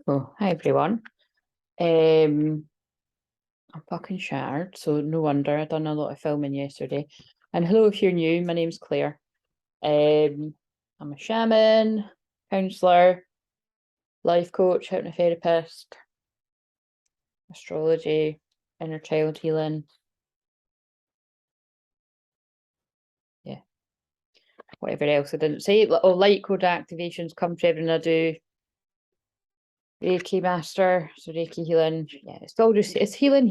So, hi everyone. I'm fucking shattered, so no wonder. I done a lot of filming yesterday. And hello if you're new, my name's Claire. I'm a shaman, counsellor, life coach, hypnotherapist, astrology, inner child healing. Yeah. Whatever else I didn't say. Oh, light code activations come to everything I do. Reiki master, so Reiki healing. Yeah, it's all just it's healing.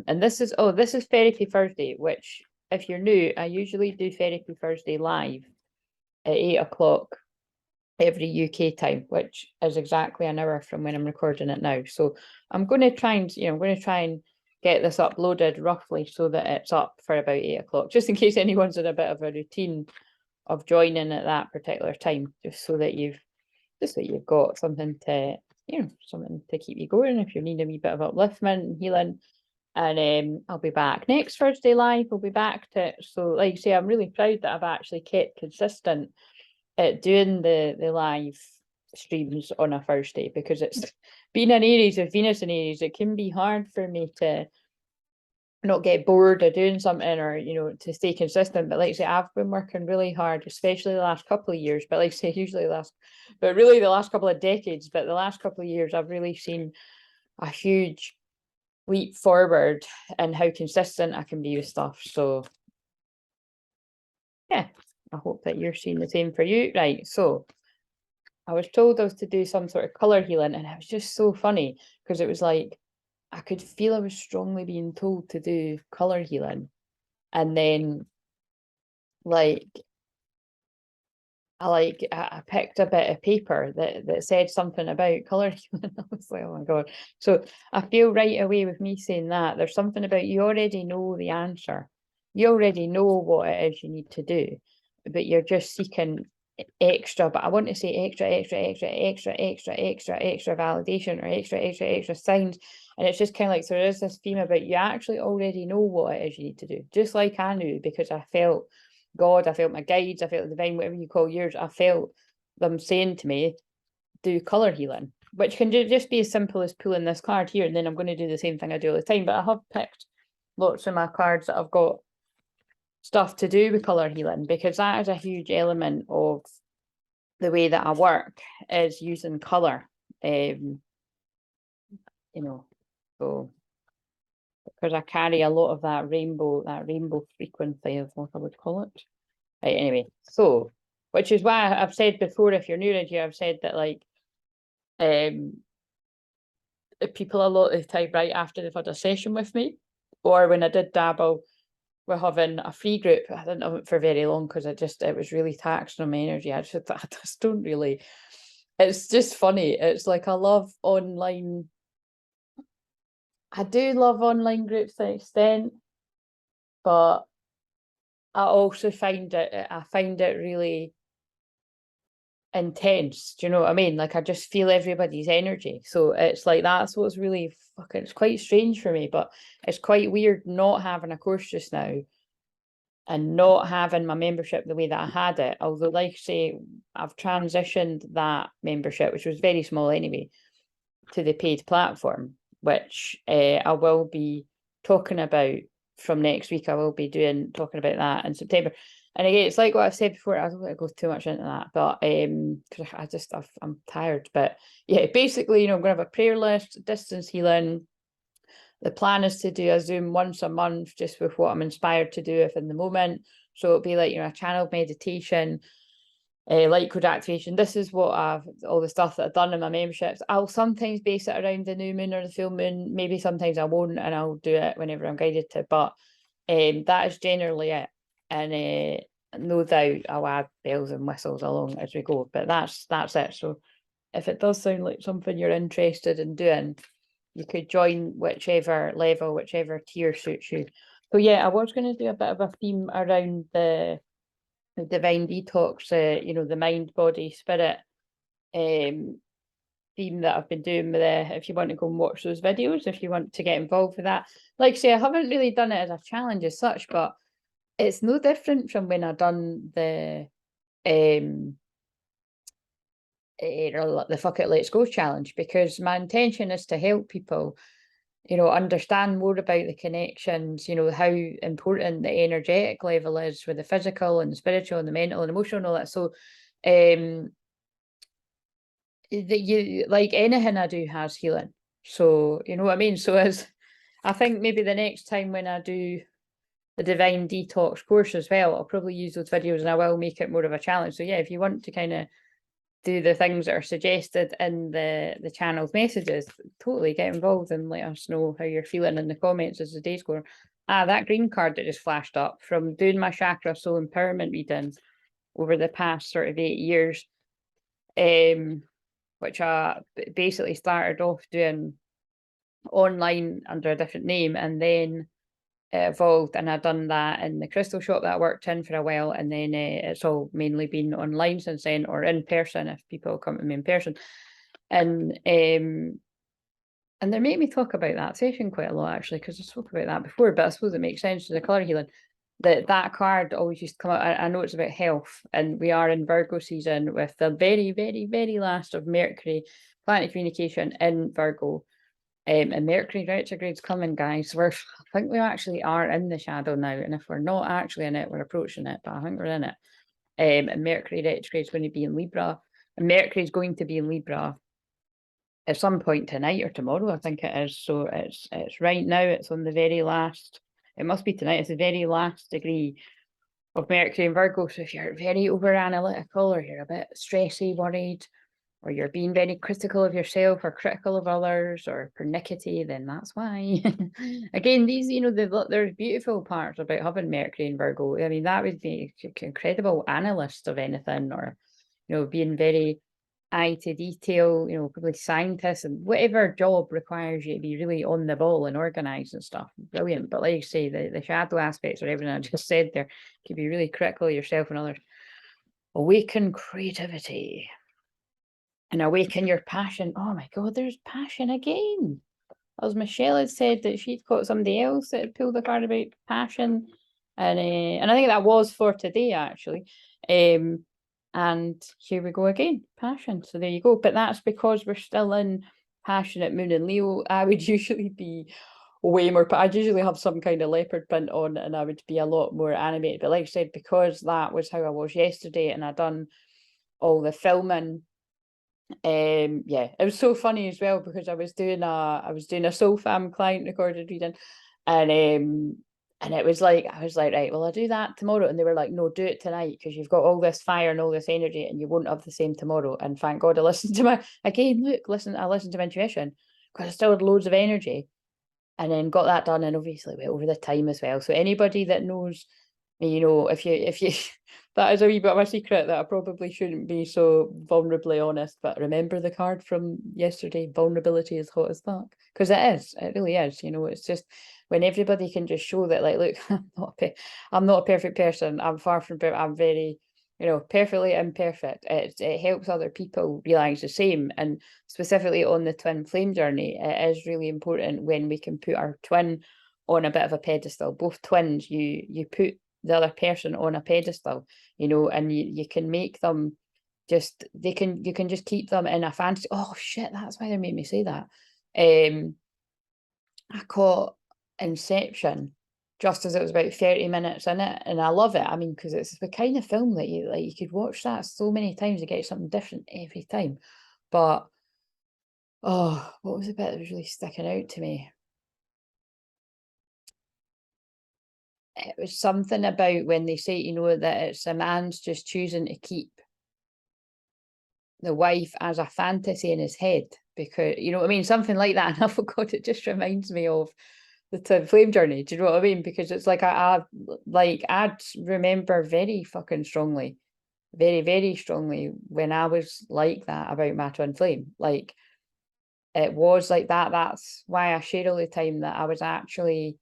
And this is Therapy Thursday, which if you're new, I usually do Therapy Thursday live at 8 o'clock every UK time, which is exactly an hour from when I'm recording it now. So I'm going to try and get this uploaded roughly so that it's up for about 8 o'clock, just in case anyone's in a bit of a routine of joining at that particular time, just so that you've got something to something to keep you going if you're needing a wee bit of upliftment and healing. And I'll be back next Thursday live. We'll be back to it. So like I say, I'm really proud that I've actually kept consistent at doing the live streams on a Thursday, because it's being an Aries with Venus in Aries, it can be hard for me to not get bored of doing something, or to stay consistent. But like I say, I've been working really hard, especially the last couple of years, but like I say, really the last couple of decades. But the last couple of years I've really seen a huge leap forward in how consistent I can be with stuff. So yeah, I hope that you're seeing the same for you. Right, so I was told I was to do some sort of color healing, and it was just so funny because it was like I could feel I was strongly being told to do color healing, and then I picked a bit of paper that said something about color healing. I was like, oh my god. So I feel right away with me saying that there's something about, you already know the answer, you already know what it is you need to do, but you're just seeking extra, but I want to say extra validation, or extra signs. And it's just kind of like, so there is this theme about you actually already know what it is you need to do, just like I knew, because I felt God, I felt my guides, I felt the divine, whatever you call yours, I felt them saying to me, do color healing, which can just be as simple as pulling this card here, and then I'm going to do the same thing I do all the time. But I have picked lots of my cards that I've got stuff to do with color healing, because that is a huge element of the way that I work, is using color. So because I carry a lot of that rainbow frequency of what I would call it. Right, anyway, so which is why I've said before, if you're new in here, I've said that like people a lot of the time, right after they've had a session with me, or when I did dabble, we're having a free group. I didn't have it for very long because it was really taxing on my energy. I just don't really. It's just funny. It's like I do love online groups to an extent, but I also find it really intense. Do you know what I mean? Like, I just feel everybody's energy. So it's like, that's what's really fucking, it's quite strange for me, but it's quite weird not having a course just now and not having my membership the way that I had it. Although, like I say, I've transitioned that membership, which was very small anyway, to the paid platform, which I will be talking about from next week. I will be talking about that in September. And again, it's like what I've said before, I don't want to go too much into that, but because I'm tired. But yeah, basically, I'm going to have a prayer list, distance healing. The plan is to do a Zoom once a month, just with what I'm inspired to do in the moment. So it'll be like, a channeled meditation, light code activation. This is what all the stuff that I've done in my memberships. I'll sometimes base it around the new moon or the full moon. Maybe sometimes I won't, and I'll do it whenever I'm guided to. But that is generally it. And no doubt I'll add bells and whistles along as we go. But that's it. So if it does sound like something you're interested in doing, you could join whichever level, whichever tier suits you. So yeah, I was going to do a bit of a theme around the divine detox, the mind, body, spirit theme that I've been doing with if you want to go and watch those videos, if you want to get involved with that. Like I say, I haven't really done it as a challenge as such, but it's no different from when I done the the Fuck It Let's Go challenge, because my intention is to help people, you know, understand more about the connections, you know, how important the energetic level is with the physical and the spiritual and the mental and emotional and all that. So that you, like anything I do has healing. So you know what I mean? So as I think maybe the next time when I do the Divine Detox course as well, I'll probably use those videos and I will make it more of a challenge. So yeah, if you want to kind of do the things that are suggested in the channel's messages, totally get involved and let us know how you're feeling in the comments as the days go. That green card that just flashed up from doing my chakra soul empowerment readings over the past sort of 8 years, which I basically started off doing online under a different name, and then it evolved, and I've done that in the crystal shop that I worked in for a while, and then it's all mainly been online since then, or in person if people come to me in person. And they made me talk about that session quite a lot, actually, because I spoke about that before, but I suppose it makes sense to the colour healing. That card always used to come out. I know it's about health, and we are in Virgo season with the very, very, very last of Mercury, planet communication in Virgo. And Mercury retrogrades coming, guys. I think we actually are in the shadow now, and if we're not actually in it, we're approaching it, but I think we're in it. And Mercury retrograde is going to be in Libra, and Mercury is going to be in Libra at some point tonight or tomorrow, I think it is. So it's right now, it's on the very last, it must be tonight, it's the very last degree of Mercury in Virgo. So if you're very over analytical, or you're a bit stressy, worried, or you're being very critical of yourself or critical of others or pernickety, then that's why. Again, these, you know, there's beautiful parts about having Mercury in Virgo. I mean, that would be an incredible analyst of anything, or, you know, being very eye to detail, you know, probably scientists, and whatever job requires you to be really on the ball and organized and stuff. Brilliant. But like you say, the shadow aspects or everything I just said there, can be really critical of yourself and others. Awaken creativity and awaken your passion. Oh my God, there's passion again. As Michelle had said that she'd got somebody else that had pulled a card about passion. And I think that was for today, actually. And here we go again, passion. So there you go. But that's because we're still in passionate moon and Leo. I would usually be way more, I'd usually have some kind of leopard print on, and I would be a lot more animated. But like I said, because that was how I was yesterday, and I'd done all the filming, yeah, it was so funny as well, because I was doing a Soul Fam client recorded reading, and it was like, I was like, right, well, I'll do that tomorrow. And they were like, no, do it tonight, because you've got all this fire and all this energy, and you won't have the same tomorrow. And thank God I listened to I listened to my intuition, because I still had loads of energy, and then got that done, and obviously went over the time as well. So anybody that knows, you know, if you that is a wee bit of a secret that I probably shouldn't be so vulnerably honest, but remember the card from yesterday, vulnerability is hot as fuck, because it really is, you know. It's just when everybody can just show that, like, look, I'm not a perfect person, I'm far from perfect, I'm very, you know, perfectly imperfect. It helps other people realize the same, and specifically on the twin flame journey, it is really important when we can put our twin on a bit of a pedestal. Both twins, you put the other person on a pedestal, you know, and you can make them just, you can just keep them in a fantasy. Oh shit, that's why they made me say that. I caught Inception just as it was about 30 minutes in it, and I love it. I mean, because it's the kind of film that you could watch that so many times, you get something different every time. But oh, what was the bit that was really sticking out to me? It was something about when they say, you know, that it's a man's just choosing to keep the wife as a fantasy in his head, because, you know what I mean, something like that. And I forgot, it just reminds me of the twin flame journey. Do you know what I mean? Because it's like I'd remember very fucking strongly, very, very strongly, when I was like that about my twin flame. Like, it was like that. That's why I share all the time that I was actually,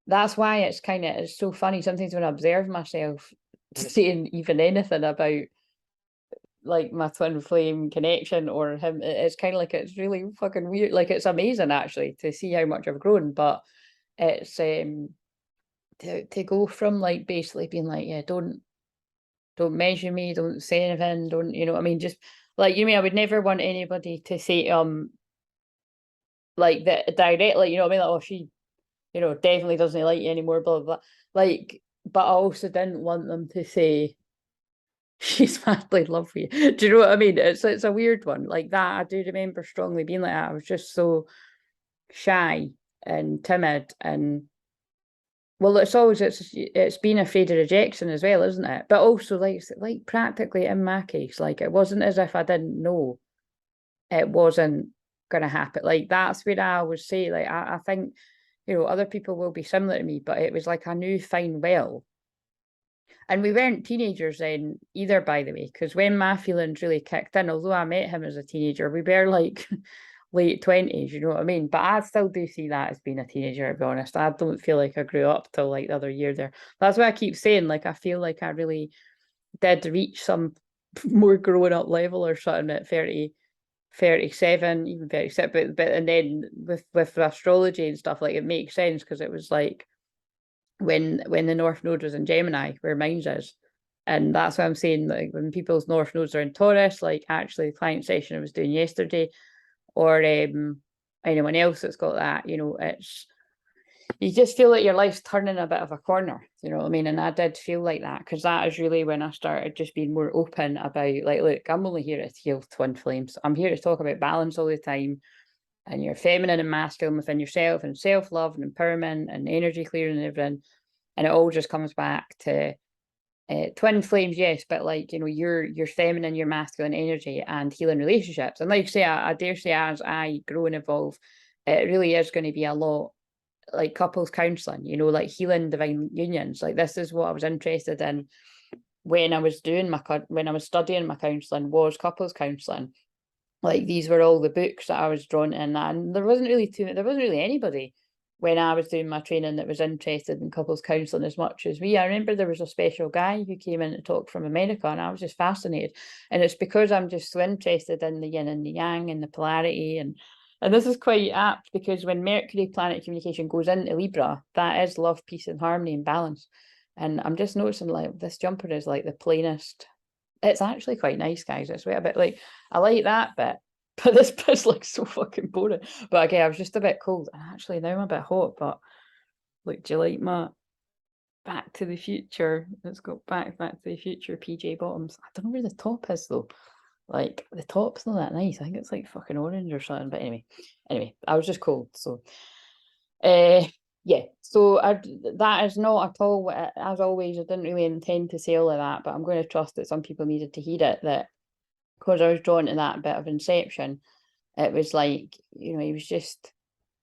that's why it's so funny sometimes when I observe myself saying even anything about like my twin flame connection or him. It's kind of like, it's really fucking weird. Like, it's amazing actually to see how much I've grown, but it's to go from like basically being like, yeah, don't measure me, don't say anything, don't, you know what I mean, just Like, you mean I would never want anybody to say, like that directly, you know what I mean? Like, oh, she, you know, definitely doesn't like you anymore, blah, blah, blah. Like, but I also didn't want them to say, she's madly in love with you. Do you know what I mean? It's a weird one. Like that, I do remember strongly being like that. I was just so shy and timid, and well, it's being afraid of rejection as well, isn't it? But also like practically in my case, like it wasn't as if I didn't know it wasn't gonna happen. Like that's where I always say, like I think, you know, other people will be similar to me, but it was like I knew fine well. And we weren't teenagers then either, by the way, because when my feelings really kicked in, although I met him as a teenager, we were like late 20s, you know what I mean? But I still do see that as being a teenager, to be honest. I don't feel like I grew up till like the other year there. That's why I keep saying, like, I feel like I really did reach some more growing up level or something at 30, 37, even 36. But and then with astrology and stuff, like it makes sense because it was like when the North Node was in Gemini, where mine's is. And that's what I'm saying, like when people's North Nodes are in Taurus, like actually the client session I was doing yesterday, or anyone else that's got that, you know, it's, you just feel like your life's turning a bit of a corner, you know what I mean? And I did feel like that, because that is really when I started just being more open about, like, look, I'm only here to heal twin flames. I'm here to talk about balance all the time, and your feminine and masculine within yourself, and self-love and empowerment and energy clearing and everything. And it all just comes back to twin flames, yes, but like, you know, your feminine, your masculine energy and healing relationships. And like I say, I dare say, as I grow and evolve, it really is going to be a lot like couples counseling, you know, like healing divine unions. Like this is what I was interested in when I was studying my counseling, was couples counseling. Like these were all the books that I was drawn in, and there wasn't really anybody when I was doing my training that was interested in couples counselling as much as me. I remember there was a special guy who came in to talk from America, and I was just fascinated. And it's because I'm just so interested in the yin and the yang and the polarity, and this is quite apt because when Mercury planet communication goes into Libra, that is love, peace, and harmony and balance. And I'm just noticing, like, this jumper is like the plainest. It's actually quite nice, guys. It's a bit like, I like that bit, but this bit's like so fucking boring. But again, I was just a bit cold, and actually now I'm a bit hot. But like, do you like my Back to the Future? Let's go Back to the Future PJ bottoms. I don't know where the top is though. Like the top's not that nice. I think it's like fucking orange or something. But anyway, I was just cold. So yeah, so that is not at all, as always, I didn't really intend to say all of that, but I'm going to trust that some people needed to hear it, that because I was drawn to that bit of Inception, it was like, you know, he was just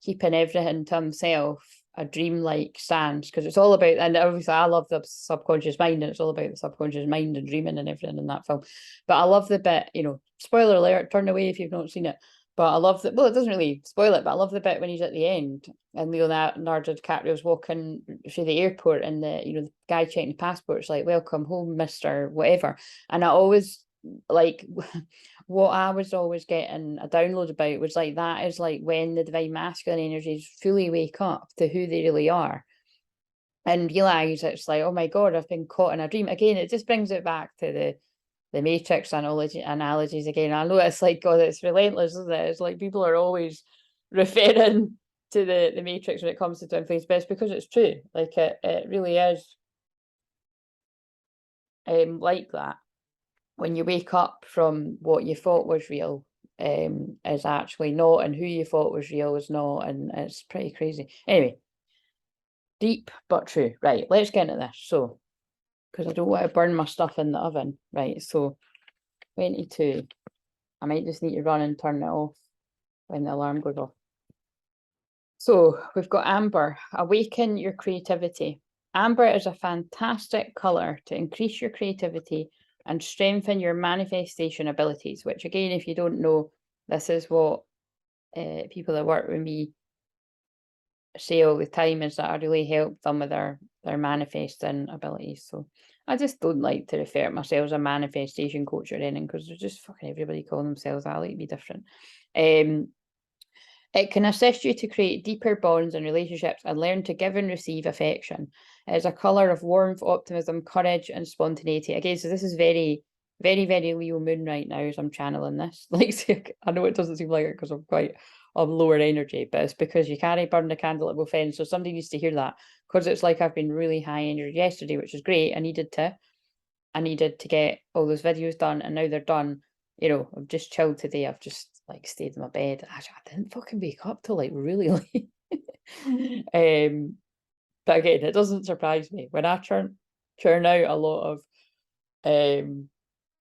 keeping everything to himself, a dreamlike stance, because it's all about, and obviously I love the subconscious mind, and it's all about the subconscious mind and dreaming and everything in that film. But I love the bit, you know, spoiler alert, turn away if you've not seen it. But I love that, well, it doesn't really spoil it, but I love the bit when he's at the end and Leonardo DiCaprio's walking through the airport, and the guy checking the passport's like, welcome home, Mr. Whatever. And I always, like, what I was always getting a download about was like, that is like when the divine masculine energies fully wake up to who they really are and realize it's like, oh my God, I've been caught in a dream. Again, it just brings it back to the Matrix analogies again. I know it's like, God, it's relentless, isn't it? It's like people are always referring to the Matrix when it comes to twin flames, but it's because it's true. Like it really is like that. When you wake up from what you thought was real is actually not, and who you thought was real is not, and it's pretty crazy. Anyway, deep but true. Right, let's get into this. So, because I don't want to burn my stuff in the oven. Right, so 22. I might just need to run and turn it off when the alarm goes off. So we've got amber. Awaken your creativity. Amber is a fantastic colour to increase your creativity and strengthen your manifestation abilities, which again, if you don't know, this is what people that work with me say all the time, is that I really help them with their manifesting abilities. So I just don't like to refer to myself as a manifestation coach or anything, because there's just fucking everybody calling themselves that. I like to be different. It can assist you to create deeper bonds and relationships and learn to give and receive affection. It is a colour of warmth, optimism, courage, and spontaneity. Again, so this is very very, very Leo moon right now as I'm channeling this. Like, I know it doesn't seem like it because I'm lower energy, but it's because you can't burn the candle at both ends. So somebody needs to hear that, because it's like I've been really high energy yesterday, which is great. I needed to get all those videos done, and now they're done. You know, I've just chilled today. I've just like stayed in my bed. Actually, I didn't fucking wake up till like really late. But again, it doesn't surprise me when I churn out a lot of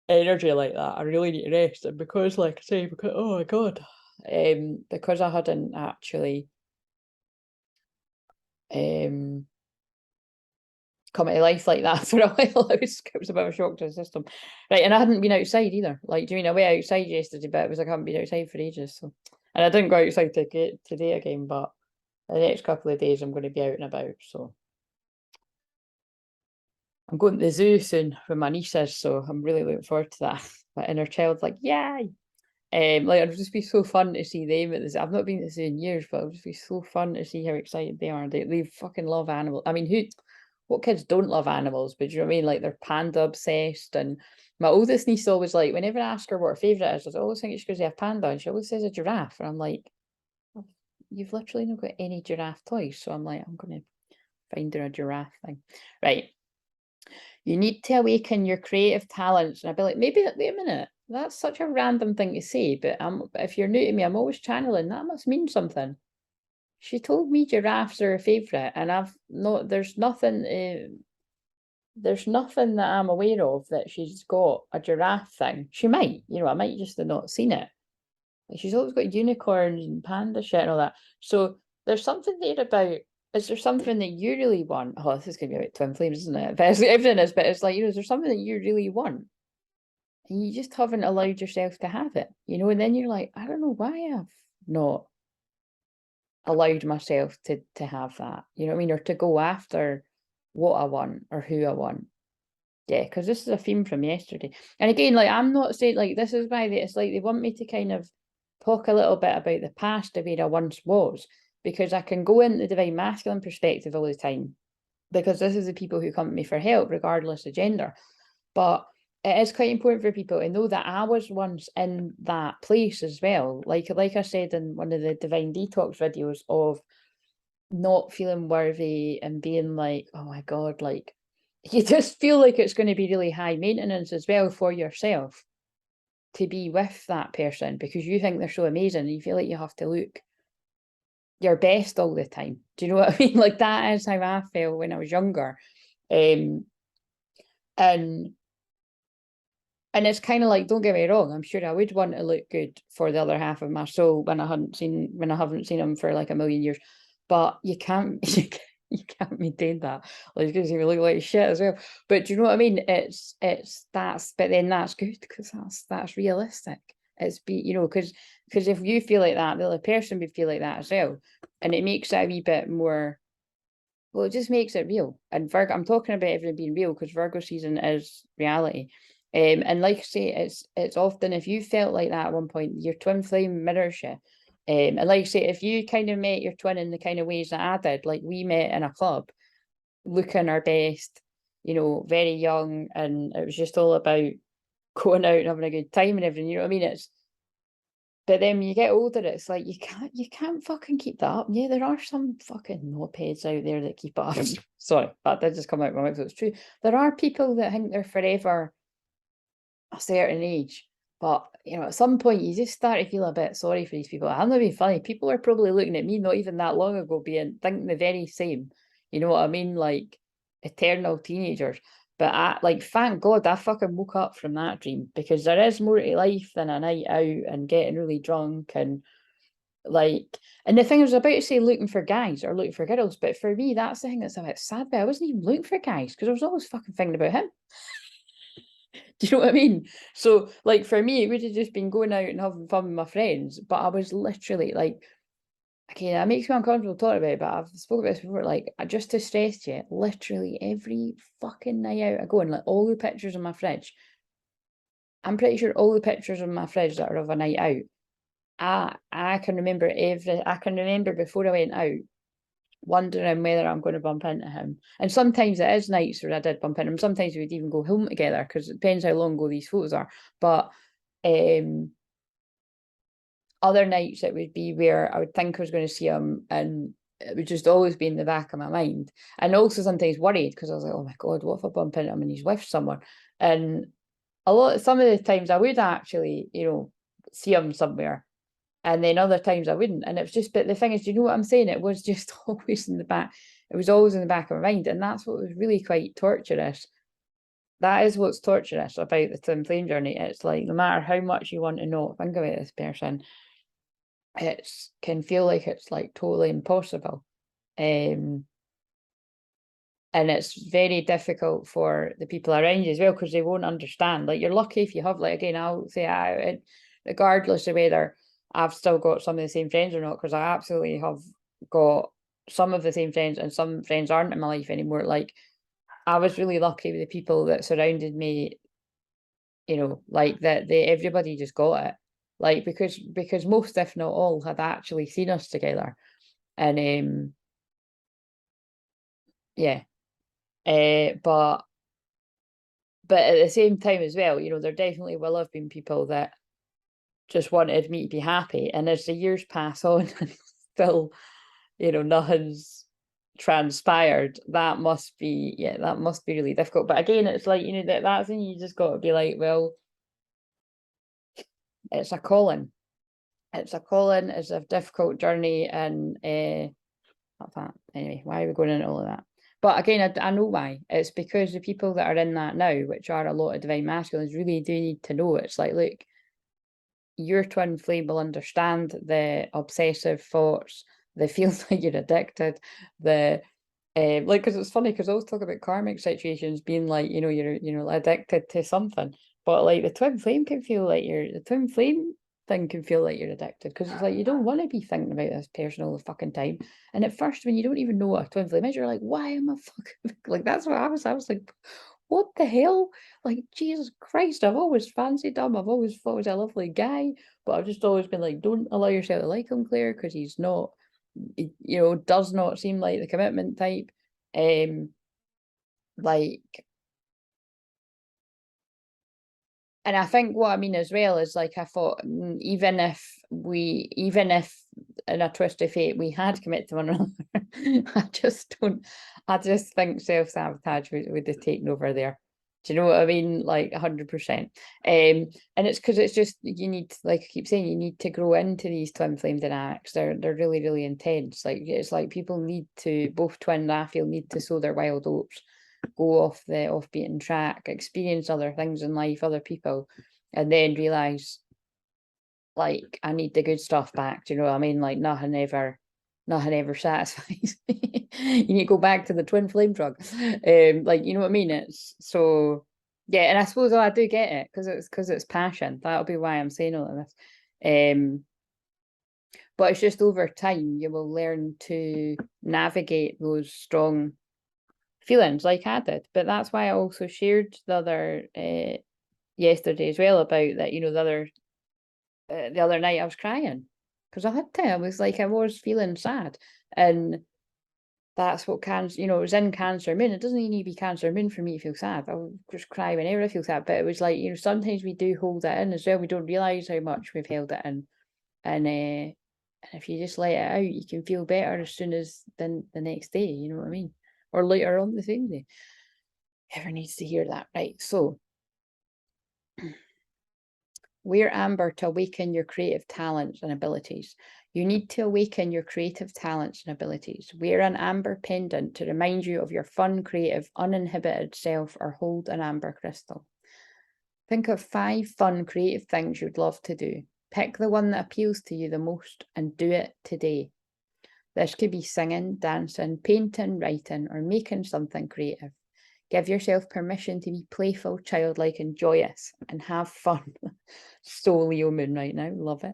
energy like that. I really need to rest, and because, like I say, because oh my god, because I hadn't actually come to life like that for a while. It was a bit of a shock to the system, right? And I hadn't been outside either. Like, do you mean I went outside yesterday, but it was like I haven't been outside for ages. So, and I didn't go outside today again, but the next couple of days I'm going to be out and about. So I'm going to the zoo soon with my nieces, so I'm really looking forward to that. My inner child's like, yay! Like, it'll just be so fun to see them at this. I've not been to the zoo in years, but it'll just be so fun to see how excited they are. They fucking love animals. I mean, what kids don't love animals? But do you know what I mean? Like, they're panda obsessed. And my oldest niece always, like, whenever I ask her what her favourite is, I always think it's because they have panda, and she always says a giraffe. And I'm like, oh, you've literally not got any giraffe toys. So I'm like, I'm going to find her a giraffe thing. Right. You need to awaken your creative talents. And I'd be like, maybe, wait a minute, that's such a random thing to say, but if you're new to me, I'm always channeling. That must mean something. She told me giraffes are her favourite, and there's nothing that I'm aware of that she's got a giraffe thing. She might, I might just have not seen it. Like, she's always got unicorns and panda shit and all that. So there's something there about, is there something that you really want? Oh, this is going to be about twin flames, isn't it? But everything is, but it's like, is there something that you really want? And you just haven't allowed yourself to have it, and then you're like, I don't know why I've not allowed myself to have that, you know what I mean? Or to go after what I want or who I want. Yeah, because this is a theme from yesterday. And again, like, I'm not saying, like, this is why it's like they want me to kind of talk a little bit about the past of where I once was, because I can go into the divine masculine perspective all the time, because this is the people who come to me for help, regardless of gender. But it is quite important for people to know that I was once in that place as well. Like I said in one of the Divine Detox videos, of not feeling worthy and being like, oh my God, like, you just feel like it's going to be really high maintenance as well for yourself to be with that person, because you think they're so amazing and you feel like you have to look your best all the time. Do you know what I mean? Like, that is how I felt when I was younger. And it's kind of like, don't get me wrong, I'm sure I would want to look good for the other half of my soul when I haven't seen them for like a million years. But you can't maintain that. Like, because you look like shit as well. But do you know what I mean? But then that's good, because that's realistic. It's because if you feel like that, the other person would feel like that as well. And it makes it a wee bit more, well, it just makes it real. And Virgo, I'm talking about everything being real because Virgo season is reality. And like I say, it's often, if you felt like that at one point, your twin flame mirrors you. And like I say, if you kind of met your twin in the kind of ways that I did, like we met in a club, looking our best, very young, and it was just all about going out and having a good time and everything, you know what I mean? But then when you get older, it's like you can't fucking keep that up. Yeah, there are some fucking mopeds out there that keep it up. Sorry, that did just come out of my mouth, so it's true. There are people that think they're forever a certain age, but at some point you just start to feel a bit sorry for these people. I'm not being funny. People are probably looking at me not even that long ago, thinking the very same. You know what I mean? Like eternal teenagers. But thank God I fucking woke up from that dream, because there is more to life than a night out and getting really drunk and and the thing I was about to say, looking for guys or looking for girls, but for me, that's the thing that's a bit sad. But I wasn't even looking for guys, because I was always fucking thinking about him. Do you know what I mean? So, for me, it would have just been going out and having fun with my friends. But I was literally okay, that makes me uncomfortable talking about it, but I've spoken about this before. Just to stress you, literally every fucking night out I go, and all the pictures on my fridge, I'm pretty sure all the pictures on my fridge that are of a night out, I can remember before I went out, wondering whether I'm going to bump into him. And sometimes it is nights where I did bump into him. Sometimes we'd even go home together, because it depends how long ago these photos are. But other nights it would be where I would think I was going to see him, and it would just always be in the back of my mind. And also sometimes worried, because I was like, oh my God, what if I bump into him and he's with someone? And some of the times I would actually, see him somewhere. And then other times I wouldn't. And it was just, but the thing is, do you know what I'm saying? It was just always in the back. It was always in the back of my mind. And that's what was really quite torturous. That is what's torturous about the twin flame journey. It's like, no matter how much you want to not think about this person, it can feel like it's like totally impossible. And it's very difficult for the people around you as well, because they won't understand. Like, you're lucky if you have, like, again, I'll say, regardless of whether I've still got some of the same friends or not, because I absolutely have got some of the same friends, and some friends aren't in my life anymore. Like, I was really lucky with the people that surrounded me, like that everybody just got it. Like, because most, if not all, had actually seen us together. And yeah. But at the same time as well, there definitely will have been people that just wanted me to be happy. And as the years pass on and still, nothing's transpired, that must be really difficult. But again, it's like, that's when you just got to be like, well, it's a calling. It's a difficult journey. And not that. Anyway, why are we going into all of that? But again, I know why. It's because the people that are in that now, which are a lot of divine masculines, really do need to know. It's like, look, your twin flame will understand the obsessive thoughts, the feels like you're addicted, the like, because it's funny, because I always talk about karmic situations being like, you're addicted to something, but like the twin flame can feel like the twin flame thing can feel like you're addicted, because it's like you don't want to be thinking about this person all the fucking time. And at first, when you don't even know what a twin flame is, you're like, why am I fucking like, that's what I was like, what the hell? Like, Jesus Christ, I've always fancied him. I've always thought he was a lovely guy, but I've just always been like, don't allow yourself to like him, Claire, because he's not, does not seem like the commitment type. Like, and I think what I mean as well is, like, I thought, even if in a twist of fate we had committed to one another, I just think self-sabotage would have taken over there. Do you know what I mean? Like 100%. And it's because it's just, you need, like I keep saying, you need to grow into these twin flame dynamics. They're really, really intense. Like, it's like people need to, both twin, I feel, need to sow their wild oats, go off the off-beaten track, experience other things in life, other people, and then realize, like, I need the good stuff back. Do you know what I mean? Like, nothing ever satisfies me. You need to go back to the twin flame drug. Like, you know what I mean? It's so, yeah. And I suppose, I do get it, because it's passion. That'll be why I'm saying all of this. But it's just, over time you will learn to navigate those strong feelings like I did. But that's why I also shared the other yesterday as well, about that, the other night I was crying, because I had to. I was like, I was feeling sad. And that's what cancer, it was in Cancer Moon. It doesn't need to be Cancer Moon for me to feel sad. I'll just cry whenever I feel sad. But it was like, sometimes we do hold it in as well. We don't realise how much we've held it in. And if you just let it out, you can feel better as soon as the next day, you know what I mean? Or later on the same day. Whoever needs to hear that. Right, so wear amber to awaken your creative talents and abilities. You need to awaken your creative talents and abilities. Wear an amber pendant to remind you of your fun, creative, uninhibited self, or hold an amber crystal. Think of 5 fun, creative things you'd love to do. Pick the one that appeals to you the most and do it today. This could be singing, dancing, painting, writing, or making something creative. Give yourself permission to be playful, childlike, and joyous, and have fun. So Leo moon right now, love it.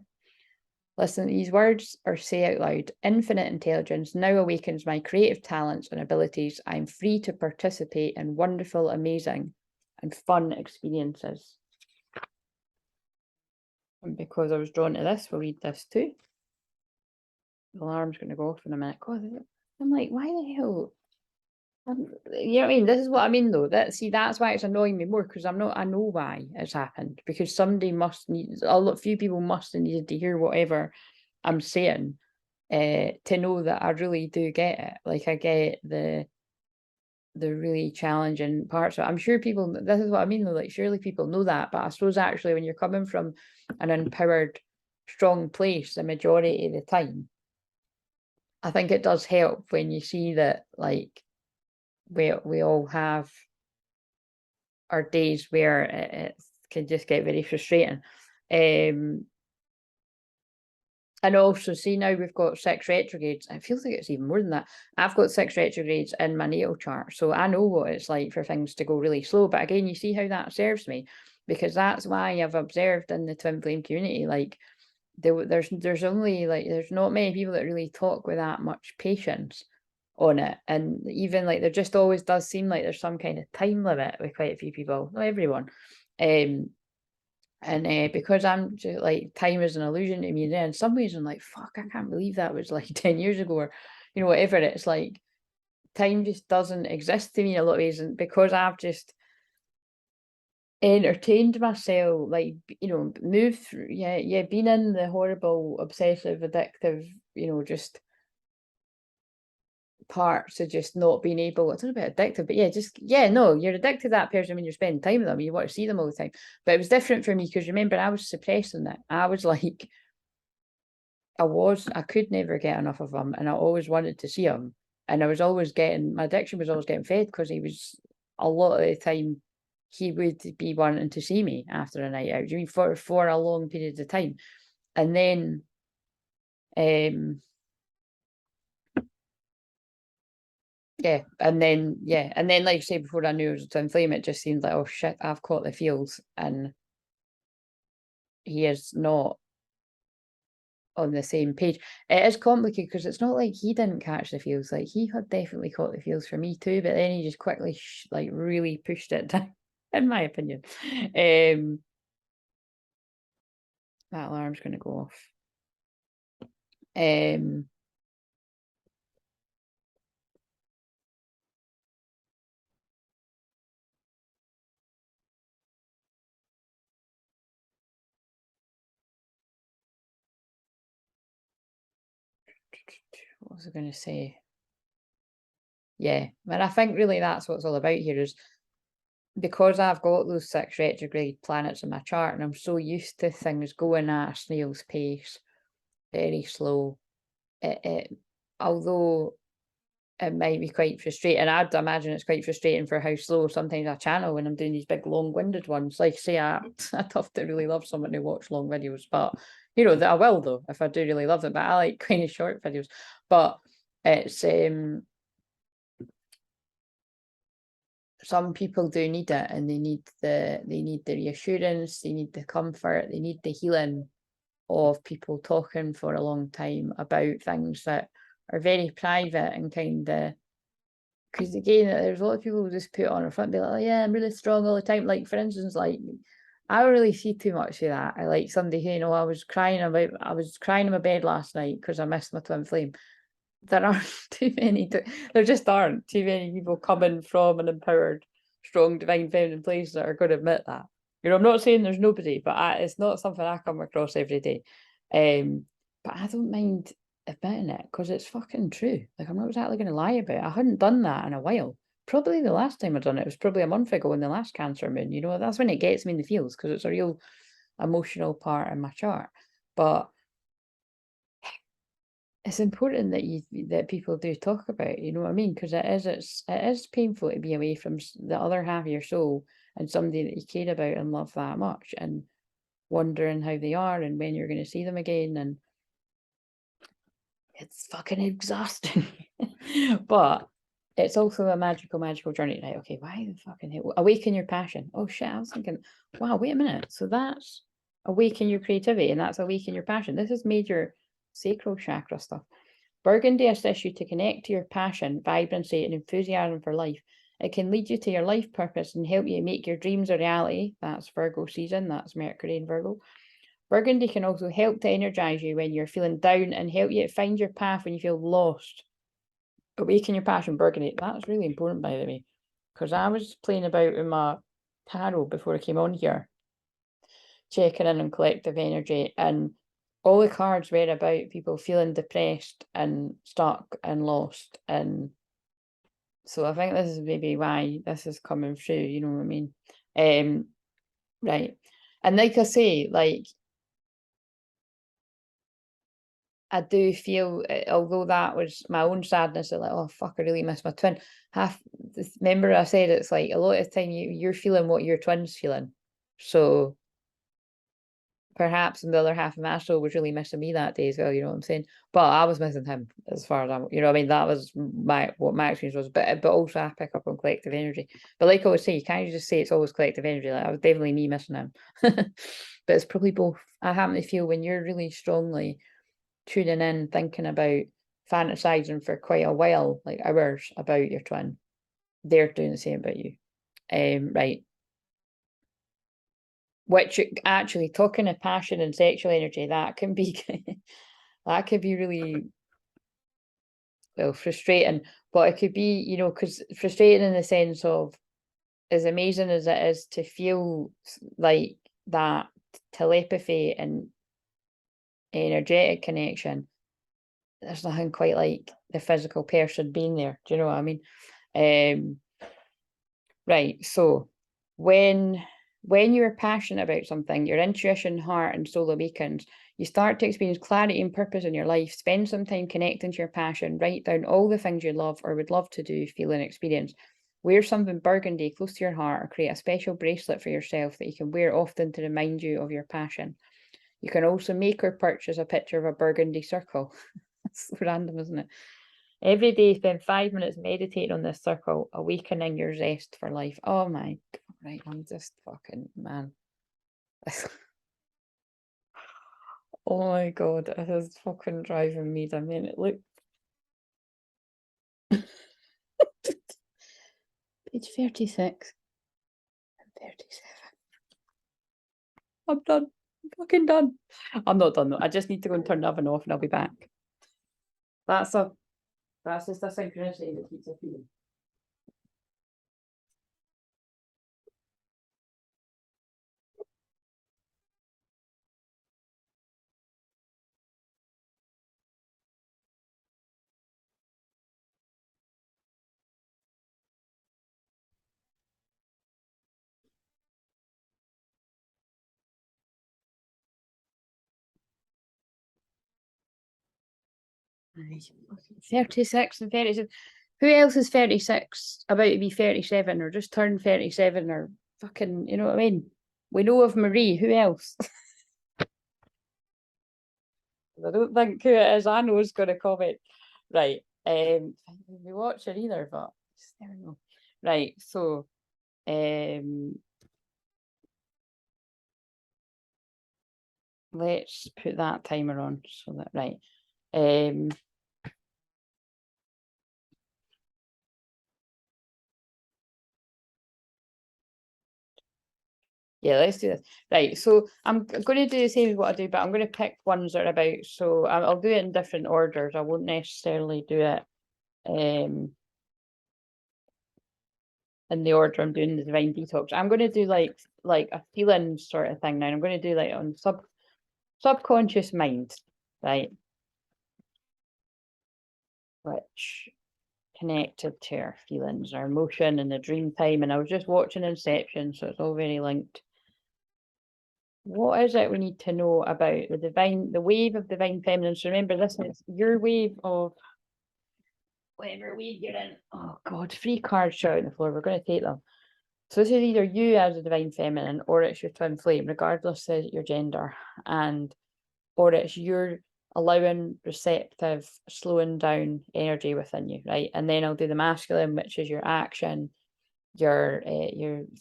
Listen to these words, or say out loud: infinite intelligence now awakens my creative talents and abilities. I am free to participate in wonderful, amazing, and fun experiences. And because I was drawn to this, we'll read this too. The alarm's going to go off in a minute. God, I'm like, why the hell? You know what I mean? This is what I mean, though. That's why it's annoying me more, because I know why it's happened. Because somebody must need, few people must have needed to hear whatever I'm saying, to know that I really do get it. Like, I get the really challenging parts of it. I'm sure people, this is what I mean, though, like, surely people know that, but I suppose actually when you're coming from an empowered, strong place the majority of the time, I think it does help when you see that, like, we all have our days where it can just get very frustrating. And also, see, now we've got 6 retrogrades. It feels like it's even more than that. I've got 6 retrogrades in my natal chart, so I know what it's like for things to go really slow. But again, you see how that serves me, because that's why I've observed in the twin flame community, like, there's only, like, there's not many people that really talk with that much patience on it. And even, like, there just always does seem like there's some kind of time limit with quite a few people, not everyone. And because I'm just, like, time is an illusion to me, then in some ways I'm like, fuck, I can't believe that was like 10 years ago, or, you know, whatever. It's like time just doesn't exist to me in a lot of ways, and because I've just entertained myself, like, you know, moved through, been in the horrible, obsessive, addictive, you know, just parts of just not being able, it's not about addictive, but no, you're addicted to that person when you're spending time with them, you want to see them all the time. But it was different for me, because remember, I was suppressing it. I was like, I could never get enough of him, and I always wanted to see him, and I was always getting, my addiction was always getting fed, because he was, a lot of the time, he would be wanting to see me after a night out. Do you mean for a long period of time? And then and then like I say, before I knew it was a twin flame, it just seemed like, oh shit, I've caught the feels, and he is not on the same page. It is complicated, because it's not like he didn't catch the feels, like, he had definitely caught the feels for me too, but then he just quickly like really pushed it down, in my opinion. That alarm's going to go off. What was I going to say? Yeah, and I think really that's what it's all about here, is because I've got those 6 retrograde planets in my chart, and I'm so used to things going at a snail's pace, very slow. Although it might be quite frustrating, I'd imagine it's quite frustrating for how slow sometimes I channel when I'm doing these big long-winded ones. Like, say, I'd have to really love someone who watch long videos, but you know that I will, though, if I do really love them. But I like kind of short videos. But it's some people do need it, and they need the reassurance, they need the comfort, they need the healing of people talking for a long time about things that are very private, and kind of, because again, there's a lot of people who just put on a front, be like, oh yeah, I'm really strong all the time. Like, for instance, like, I don't really see too much of that. I like somebody who, you know, I was crying in my bed last night because I missed my twin flame. There aren't too many, there just aren't too many people coming from an empowered, strong, divine feminine place that are going to admit that. You know, I'm not saying there's nobody, but it's not something I come across every day. But I don't mind admitting it, because it's fucking true. Like, I'm not exactly going to lie about it. I hadn't done that in a while. Probably the last time I'd done it was probably a month ago in the last Cancer moon. You know, that's when it gets me in the feels, because it's a real emotional part in my chart. But it's important that people do talk about it, you know what I mean? Because it is painful to be away from the other half of your soul, and somebody that you care about and love that much, and wondering how they are and when you're going to see them again, and it's fucking exhausting. But it's also a magical journey. Right, okay, why the fucking hell? Awaken your passion. Oh shit, I was thinking, wow, wait a minute, so that's awaken your creativity, and that's awaken your passion. This is major sacral chakra stuff. Burgundy assists you to connect to your passion, vibrancy, and enthusiasm for life. It can lead you to your life purpose and help you make your dreams a reality. That's Virgo season, that's Mercury in Virgo. Burgundy can also help to energize you when you're feeling down, and help you to find your path when you feel lost. Awaken your passion, burgundy. That's really important, by the way, because I was playing about with my tarot before I came on here, checking in on collective energy, and all the cards were about people feeling depressed and stuck and lost. And so I think this is maybe why this is coming through, you know what I mean? Right. And like I say, like, I do feel, although that was my own sadness, like, oh fuck, I really miss my twin. Remember I said it's like a lot of the time you're feeling what your twin's feeling. So perhaps the other half of my soul was really missing me that day as well, you know what I'm saying? But I was missing him as far as I'm, you know what I mean? That was what my experience was, but also I pick up on collective energy. But like I was saying, you can't just say it's always collective energy. Like, I was definitely me missing him. But it's probably both. I happen to feel when you're really strongly tuning in, thinking about, fantasizing for quite a while, like hours, about your twin, they're doing the same about you. Right. Which actually, talking of passion and sexual energy, that can be that could be really, well, frustrating. But it could be, you know, because frustrating in the sense of, as amazing as it is to feel like that telepathy and energetic connection, there's nothing quite like the physical person being there. Do you know what I mean? Right. So when you're passionate about something, your intuition, heart, and soul awakens, you start to experience clarity and purpose in your life. Spend some time connecting to your passion. Write down all the things you love or would love to do, feel, and experience. Wear something burgundy close to your heart, or create a special bracelet for yourself that you can wear often to remind you of your passion. You can also make or purchase a picture of a burgundy circle. That's so random, isn't it? Every day, spend 5 minutes meditating on this circle, awakening your zest for life. Oh my God, right, I'm just fucking, man. Oh my God, it is fucking driving me. I mean, it look. Page 36 and 37. I'm done. I'm fucking done. I'm not done though. I just need to go and turn the oven off and I'll be back. That's just a synchronicity that keeps appearing. Right. 36 and 37. Who else is 36 about to be 37 or just turned 37 or fucking, you know what I mean? We know of Marie. Who else? I don't think who it is I know is going to comment. Right. We watch it either, but just never know. Right. So, let's put that timer on so that, right. Yeah, let's do this. Right, so I'm going to do the same as what I do, but I'm going to pick ones that are about, so I'll do it in different orders. I won't necessarily do it in the order I'm doing the divine detox. I'm going to do like a feeling sort of thing now. I'm going to do like on subconscious mind, right? Which connected to our feelings, our emotion, and the dream time. And I was just watching Inception, so it's all very linked. What is it we need to know about the wave of divine feminine? So remember, this is your wave of whatever wave you're in. Oh God, 3 cards shot on the floor. We're going to take them. So this is either you as a divine feminine, or it's your twin flame, regardless of your gender, or it's your allowing, receptive, slowing down energy within you, right? And then I'll do the masculine, which is your action, your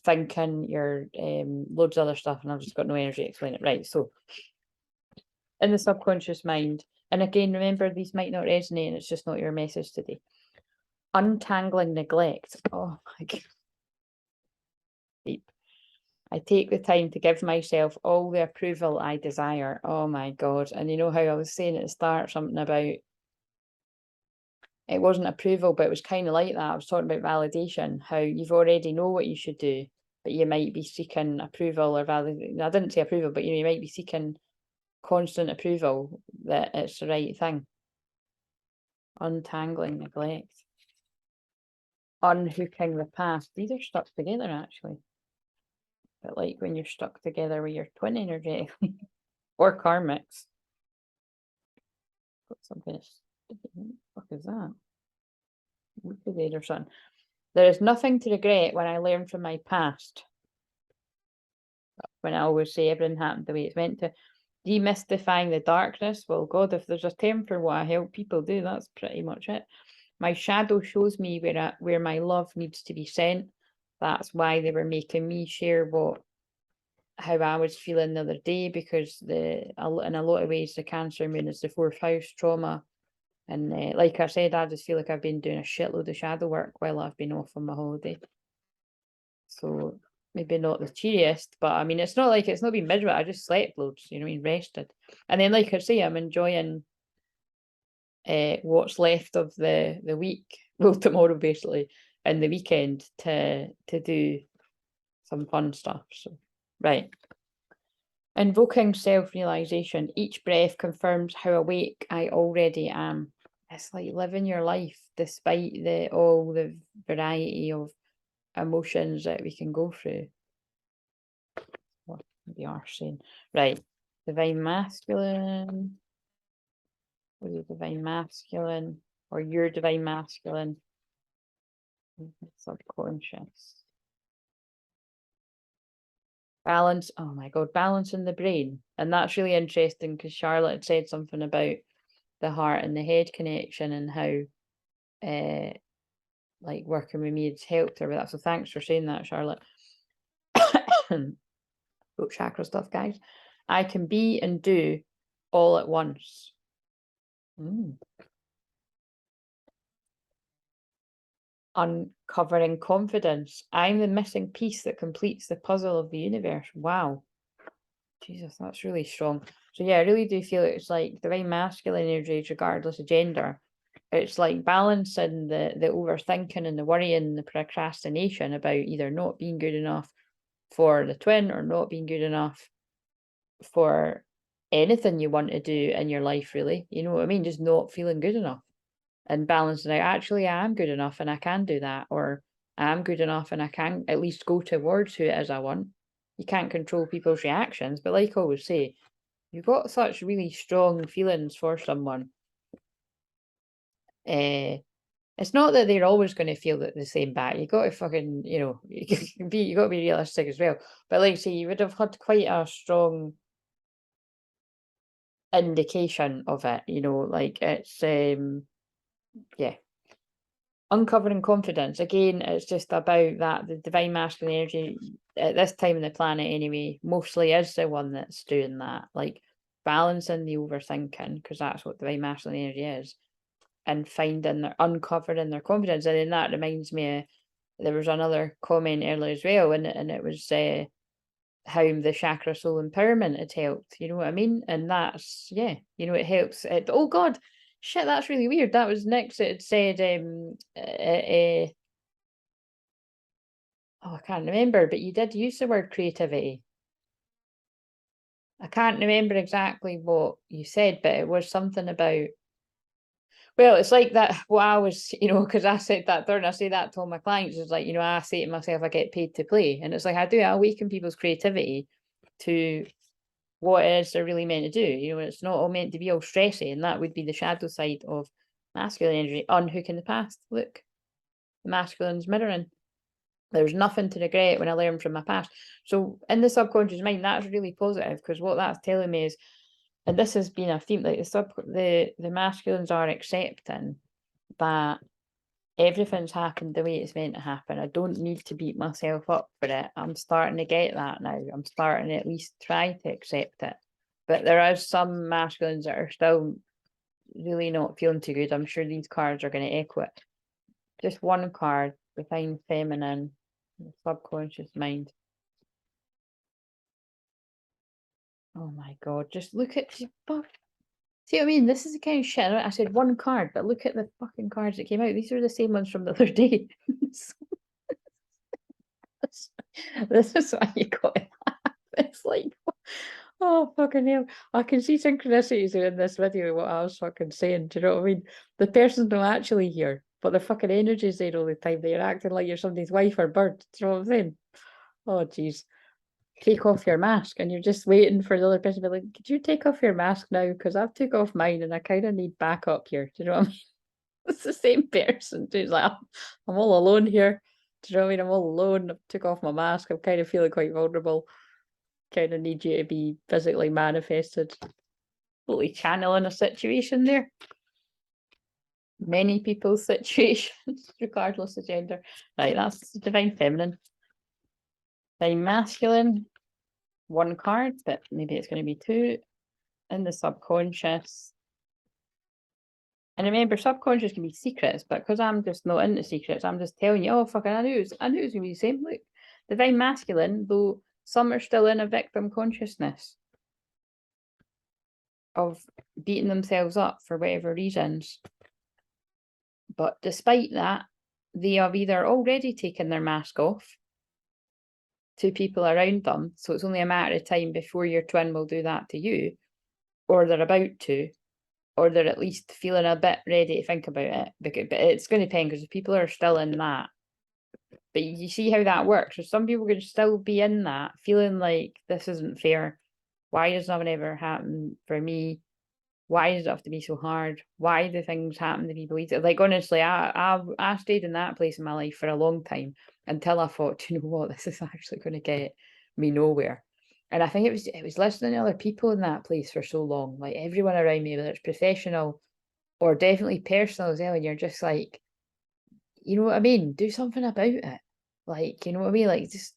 thinking, your loads of other stuff, and I've just got no energy to explain it. Right, so in the subconscious mind, and again, remember, these might not resonate, and it's just not your message today. Untangling neglect. Oh my God. Deep. I take the time to give myself all the approval I desire. Oh my God. And you know how I was saying at the start something about it wasn't approval, but it was kind of like that. I was talking about validation, how you've already know what you should do, but you might be seeking approval or validation. I didn't say approval, but you might be seeking constant approval that it's the right thing. Untangling neglect. Unhooking the past. These are stuck together actually. But like when you're stuck together with your twin energetically or karmics. Got something. What the fuck is that? Liquidate or something. There is nothing to regret when I learn from my past. When I always say everything happened the way it's meant to. Demystifying the darkness. Well, God, if there's a term for what I help people do, that's pretty much it. My shadow shows me where my love needs to be sent. That's why they were making me share how I was feeling the other day, because in a lot of ways the Cancer moon is the 4th house trauma. And like I said, I just feel like I've been doing a shitload of shadow work while I've been off on my holiday. So maybe not the cheeriest, but I mean, it's not like it's not been miserable. I just slept loads, you know what I mean, rested. And then, like I say, I'm enjoying what's left of the week, well, tomorrow basically, and the weekend to do some fun stuff. So, right. Invoking self-realization. Each breath confirms how awake I already am. It's like living your life despite all the variety of emotions that we can go through. What we are saying. Right. Divine Masculine. What is Divine Masculine? Or your Divine Masculine? Subconscious. Balance. Oh my God, balance in the brain. And that's really interesting because Charlotte had said something about the heart and the head connection and how like working with me has helped her with that. So thanks for saying that, Charlotte. Root chakra stuff, guys. I can be and do all at once. Uncovering confidence. I'm the missing piece that completes the puzzle of the universe. Wow. Jesus, that's really strong. So yeah, I really do feel it's like divine masculine energy, regardless of gender. It's like balancing the overthinking and the worrying and the procrastination about either not being good enough for the twin or not being good enough for anything you want to do in your life, really. You know what I mean? Just not feeling good enough and balancing out. Actually, I am good enough and I can do that, or I'm good enough and I can at least go towards who it is I want. You can't control people's reactions, but like I always say, you've got such really strong feelings for someone. It's not that they're always going to feel the same back. You got to fucking, you got to be realistic as well. But like say, you would have had quite a strong indication of it, like it's yeah. Uncovering confidence. Again, it's just about that the divine masculine energy at this time in the planet anyway, mostly is the one that's doing that, like balancing the overthinking, because that's what divine masculine energy is, and uncovering their confidence. And then that reminds me, there was another comment earlier as well, and it was how the chakra soul empowerment had helped, you know what I mean? And that's, yeah, it helps. Oh God, shit, that's really weird. That was next. It said, oh, I can't remember, but you did use the word creativity. I can't remember exactly what you said, but it was something about, well, it's like that, what I was, because I said that there, and I say that to all my clients, is like, I say to myself, I get paid to play. And it's like, I awaken people's creativity to what it is they're really meant to do. It's not all meant to be all stressy, and that would be the shadow side of masculine energy. Unhooking the past. Look, the masculine's mirroring. There's nothing to regret when I learn from my past. So in the subconscious mind, that's really positive, because what that's telling me is, and this has been a theme, like the masculines are accepting that everything's happened the way it's meant to happen. I don't need to beat myself up for it. I'm starting to get that now. I'm starting to at least try to accept it. But there is some masculines that are still really not feeling too good. I'm sure these cards are going to echo it. Just one card, Divine Feminine, the subconscious mind. Oh my God, just look at See what I mean? This is the kind of shit. I said one card, but look at the fucking cards that came out. These are the same ones from the other day. This is why you got it. It's like, oh fucking hell! I can see synchronicities in this video. What I was fucking saying. Do you know what I mean? The person's not actually here, but the fucking energy's there all the time. They're acting like you're somebody's wife or bird. Do you know what I'm saying? Oh jeez. Take off your mask, and you're just waiting for the other person to be like, could you take off your mask now? Because I've took off mine and I kind of need backup here. Do you know what I mean? It's the same person who's like, I'm all alone here. Do you know what I mean? I'm all alone. I took off my mask. I'm kind of feeling quite vulnerable. Kind of need you to be physically manifested. Totally channeling a situation there. Many people's situations, regardless of gender. Right, that's divine feminine. Divine masculine. One card, but maybe it's going to be two. In the subconscious. And remember, subconscious can be secrets, but because I'm just not into secrets, I'm just telling you, oh fucking I knew it was gonna be the same. Look, divine masculine, though some are still in a victim consciousness of beating themselves up for whatever reasons. But despite that, they have either already taken their mask off to people around them, so it's only a matter of time before your twin will do that to you, or they're about to, or they're at least feeling a bit ready to think about it. But it's going to depend, because if people are still in that, but you see how that works. So some people can still be in that, feeling like this isn't fair. Why does nothing ever happen for me? Why does it have to be so hard? Why do things happen to people? Like honestly, I stayed in that place in my life for a long time until I thought, you know what, this is actually going to get me nowhere. And I think it was listening to other people in that place for so long, like everyone around me, whether it's professional or definitely personal as well, and you're just like, you know what I mean? Do something about it. Like, you know what I mean? Like just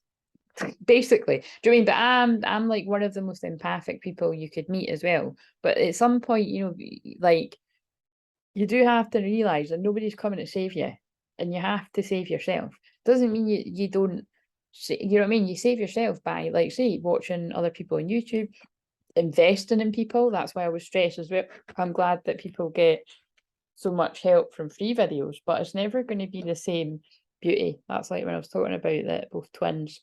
basically. Do you know what I mean? But I'm like one of the most empathic people you could meet as well. But at some point, you know, like you do have to realise that nobody's coming to save you, and you have to save yourself. Doesn't mean you don't, you know what I mean? You save yourself by, like, say, watching other people on YouTube, investing in people. That's why I was stressed as well. I'm glad that people get so much help from free videos, but it's never going to be the same beauty. That's like when I was talking about that both twins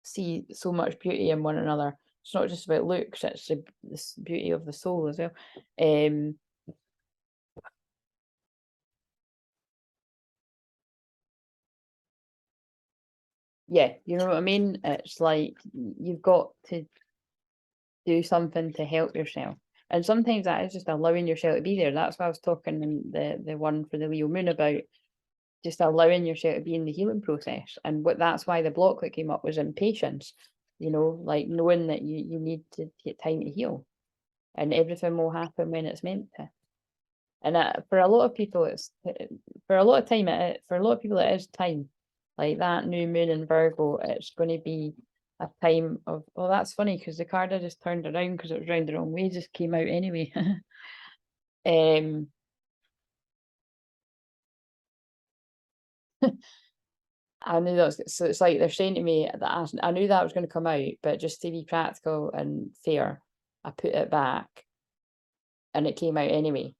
see so much beauty in one another. It's not just about looks, it's this beauty of the soul as well. Yeah, you know what I mean? It's like you've got to do something to help yourself. And sometimes that is just allowing yourself to be there. That's what I was talking in the one for the Leo moon about, just allowing yourself to be in the healing process. And that's why the block that came up was impatience, you know, like knowing that you need to take time to heal, and everything will happen when it's meant to. And for a lot of people, for a lot of time, for a lot of people, it is time. Like that new moon in Virgo, it's going to be a time of, well, that's funny because the card I just turned around because it was round the wrong way, just came out anyway. I knew that was, so it's like they're saying to me that I knew that was going to come out, but just to be practical and fair, I put it back and it came out anyway.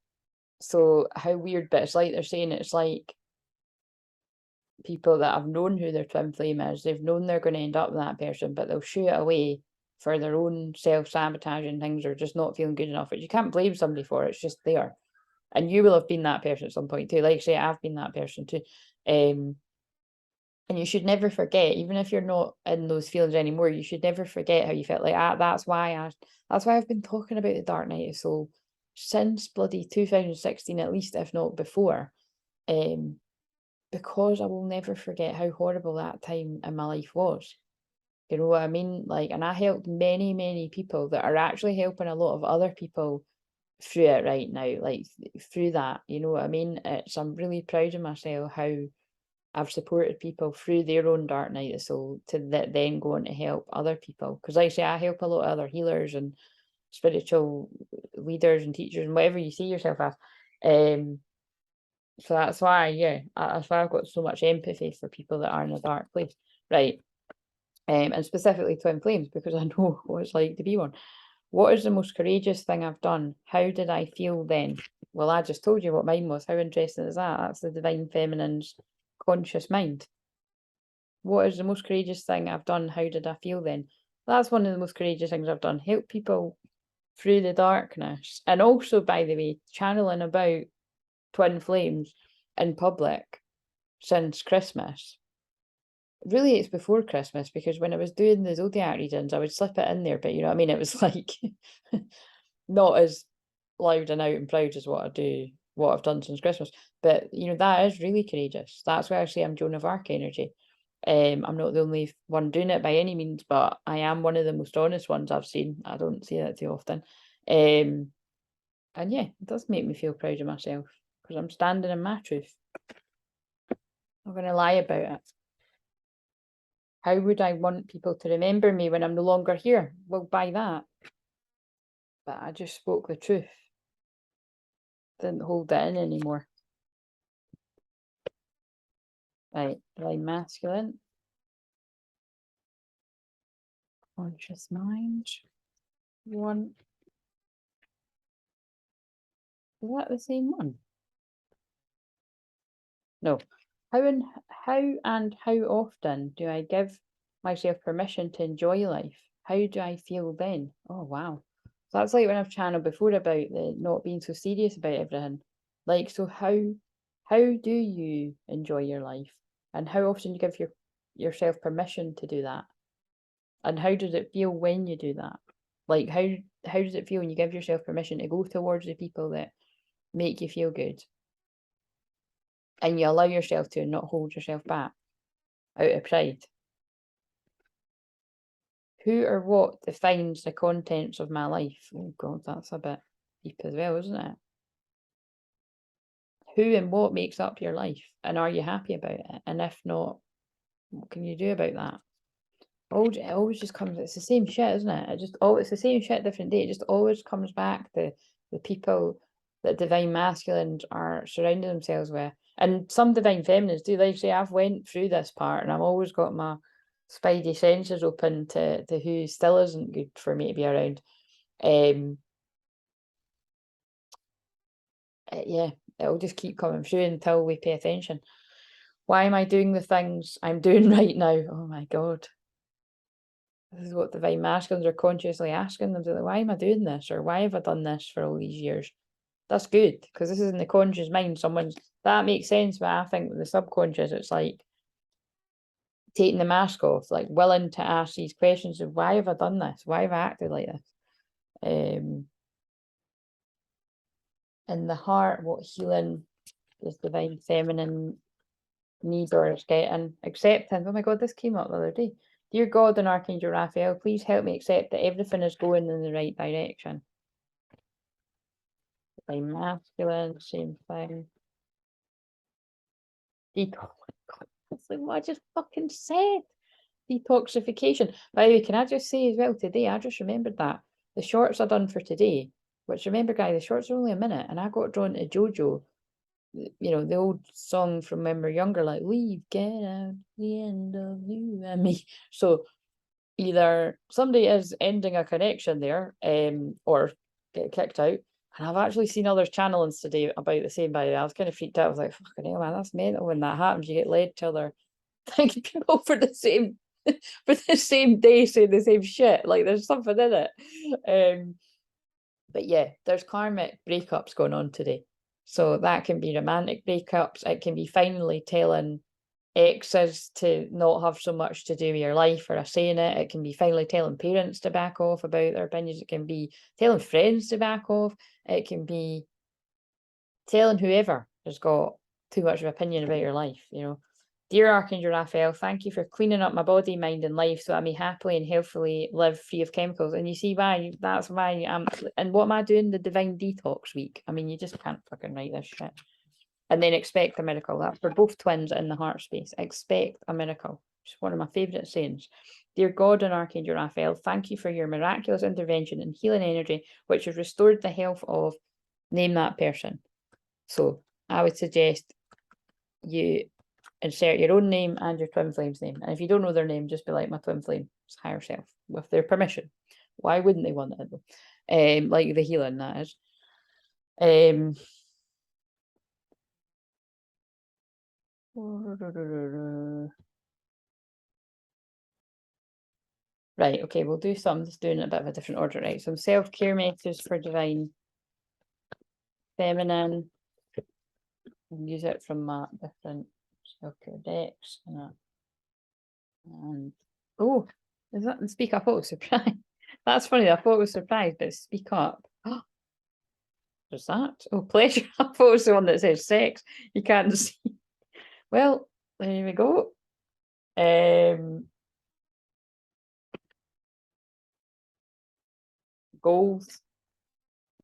So how weird, but it's like they're saying it's like people that have known who their twin flame is, they've known they're going to end up with that person, but they'll shoo it away for their own self-sabotaging things or just not feeling good enough, which you can't blame somebody for. It's just there. And you will have been that person at some point too. Like I say, I've been that person too. And you should never forget, even if you're not in those feelings anymore, you should never forget how you felt. Like that's why I've been talking about the Dark Night of Soul since bloody 2016 at least, if not before. Because I will never forget how horrible that time in my life was. You know what I mean? Like, and I helped many, many people that are actually helping a lot of other people through it right now, like through that, you know what I mean? I'm really proud of myself how I've supported people through their own dark night of soul to then go on to help other people. Because like I say, I help a lot of other healers and spiritual leaders and teachers and whatever you see yourself as. So that's why, yeah, that's why I've got so much empathy for people that are in a dark place, right? And specifically twin flames, because I know what it's like to be one. What is the most courageous thing I've done? How did I feel then? Well, I just told you what mine was. How interesting is that? That's the Divine Feminine's conscious mind. What is the most courageous thing I've done? How did I feel then? That's one of the most courageous things I've done. Help people through the darkness. And also, by the way, channeling about twin flames in public since Christmas. Really, it's before Christmas, because when I was doing the zodiac readings, I would slip it in there, but you know what I mean? It was like not as loud and out and proud as what I've done since Christmas. But you know, that is really courageous. That's why I say I'm Joan of Arc energy. I'm not the only one doing it by any means, but I am one of the most honest ones I've seen. I don't see that too often. And yeah, it does make me feel proud of myself, because I'm standing in my truth. I'm not going to lie about it. How would I want people to remember me when I'm no longer here? Well, by that. But I just spoke the truth. Didn't hold it in anymore. Right, Divine Masculine. Conscious mind. One. Is that the same one? No. How and how often do I give myself permission to enjoy life? How do I feel then? Oh, wow. So that's like when I've channeled before about the not being so serious about everything. Like, so how do you enjoy your life? And how often do you give yourself permission to do that? And how does it feel when you do that? Like, how does it feel when you give yourself permission to go towards the people that make you feel good? And you allow yourself to, and not hold yourself back out of pride. Who or what defines the contents of my life? Oh God, that's a bit deep as well, isn't it? Who and what makes up your life? And are you happy about it? And if not, what can you do about that? It always just comes, it's the same shit, isn't it? It's the same shit, different day. It just always comes back to the people that Divine Masculines are surrounding themselves with. And some Divine Feminines do. Like say, I've went through this part and I've always got my spidey senses open to who still isn't good for me to be around. Yeah, it'll just keep coming through until we pay attention. Why am I doing the things I'm doing right now? Oh my God. This is what Divine Masculines are consciously asking them. Like, why am I doing this? Or why have I done this for all these years? That's good, because this is in the conscious mind. That makes sense, but I think with the subconscious, it's like taking the mask off, like willing to ask these questions of why have I done this? Why have I acted like this? In the heart, what healing does Divine Feminine need or is getting? Acceptance. Oh my God, this came up the other day. Dear God and Archangel Raphael, please help me accept that everything is going in the right direction. Divine Masculine, same thing. Detox. That's like what I just fucking said. Detoxification. By the way, can I just say as well, today, I just remembered that the shorts I done for today, which remember, guys, the shorts are only a minute, and I got drawn to JoJo, you know, the old song from when we're younger, like, we've get out the end of you and me. So either somebody is ending a connection there, or get kicked out. And I've actually seen others channelings today about the same, by the way. I was kind of freaked out. I was like, fucking hell, man, that's mental when that happens. You get led to other thanking people for the same day saying the same shit. Like there's something in it. But yeah, there's karmic breakups going on today. So that can be romantic breakups. It can be finally telling exes to not have so much to do with your life or saying it. It can be finally telling parents to back off about their opinions. It can be telling friends to back off. It can be telling whoever has got too much of an opinion about your life, you know. Dear Archangel Raphael, thank you for cleaning up my body, mind, and life so I may happily and healthily live free of chemicals. And you see why, that's why I'm, and what am I doing the Divine Detox week? I mean, you just can't fucking write this shit. And then expect a miracle. That's for both twins in the heart space. Expect a miracle. It's one of my favourite sayings. Dear God and Archangel Raphael, thank you for your miraculous intervention and healing energy, which has restored the health of, name that person. So I would suggest you insert your own name and your twin flame's name. And if you don't know their name, just be like, my twin flame's higher self, with their permission. Why wouldn't they want it though? Like the healing, that is. Right, okay, we'll do some, just doing a bit of a different order, right? Some self-care methods for divine feminine. And use it from my different self-care decks. And oh, is that speak up? Oh, surprise. That's funny. I thought it was surprised, but speak up. There's that. Oh, pleasure. I thought it was the one that says sex. You can't see. Well, there we go. Goals,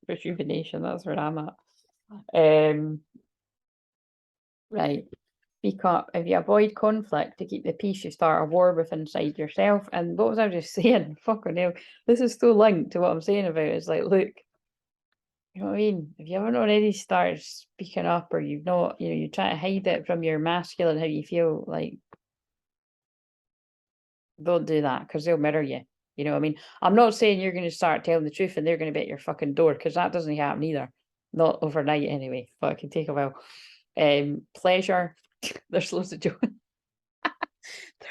rejuvenation. That's where I'm at. Right. Speak up. If you avoid conflict to keep the peace, you start a war with inside yourself. And what was I just saying? Fucking hell. This is so linked to what I'm saying about. It's like, look, you know what I mean? If you haven't already started speaking up, or you've not, you try to hide it from your masculine, how you feel, like, don't do that, because they'll mirror you. You know what I mean? I'm not saying you're going to start telling the truth and they're going to be at your fucking door, because that doesn't happen either. Not overnight anyway, but it can take a while. Pleasure. There's loads of jokes.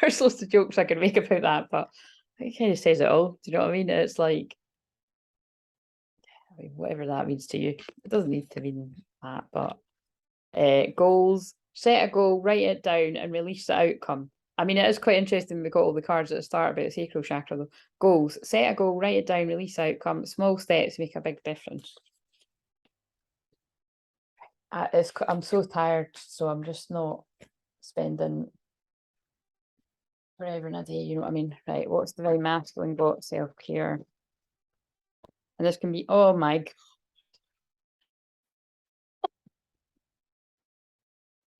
There's loads of jokes I can make about that, but it kind of says it all. Do you know what I mean? It's like, I mean, whatever that means to you. It doesn't need to mean that, but goals. Set a goal, write it down, and release the outcome. I mean, it is quite interesting. We got all the cards at the start about the sacral chakra, though. Goals. Set a goal, write it down, release the outcome. Small steps make a big difference. I'm so tired, so I'm just not spending forever in a day, you know what I mean? Right, what's the very masculine got? Self-care. And this can be, oh my God.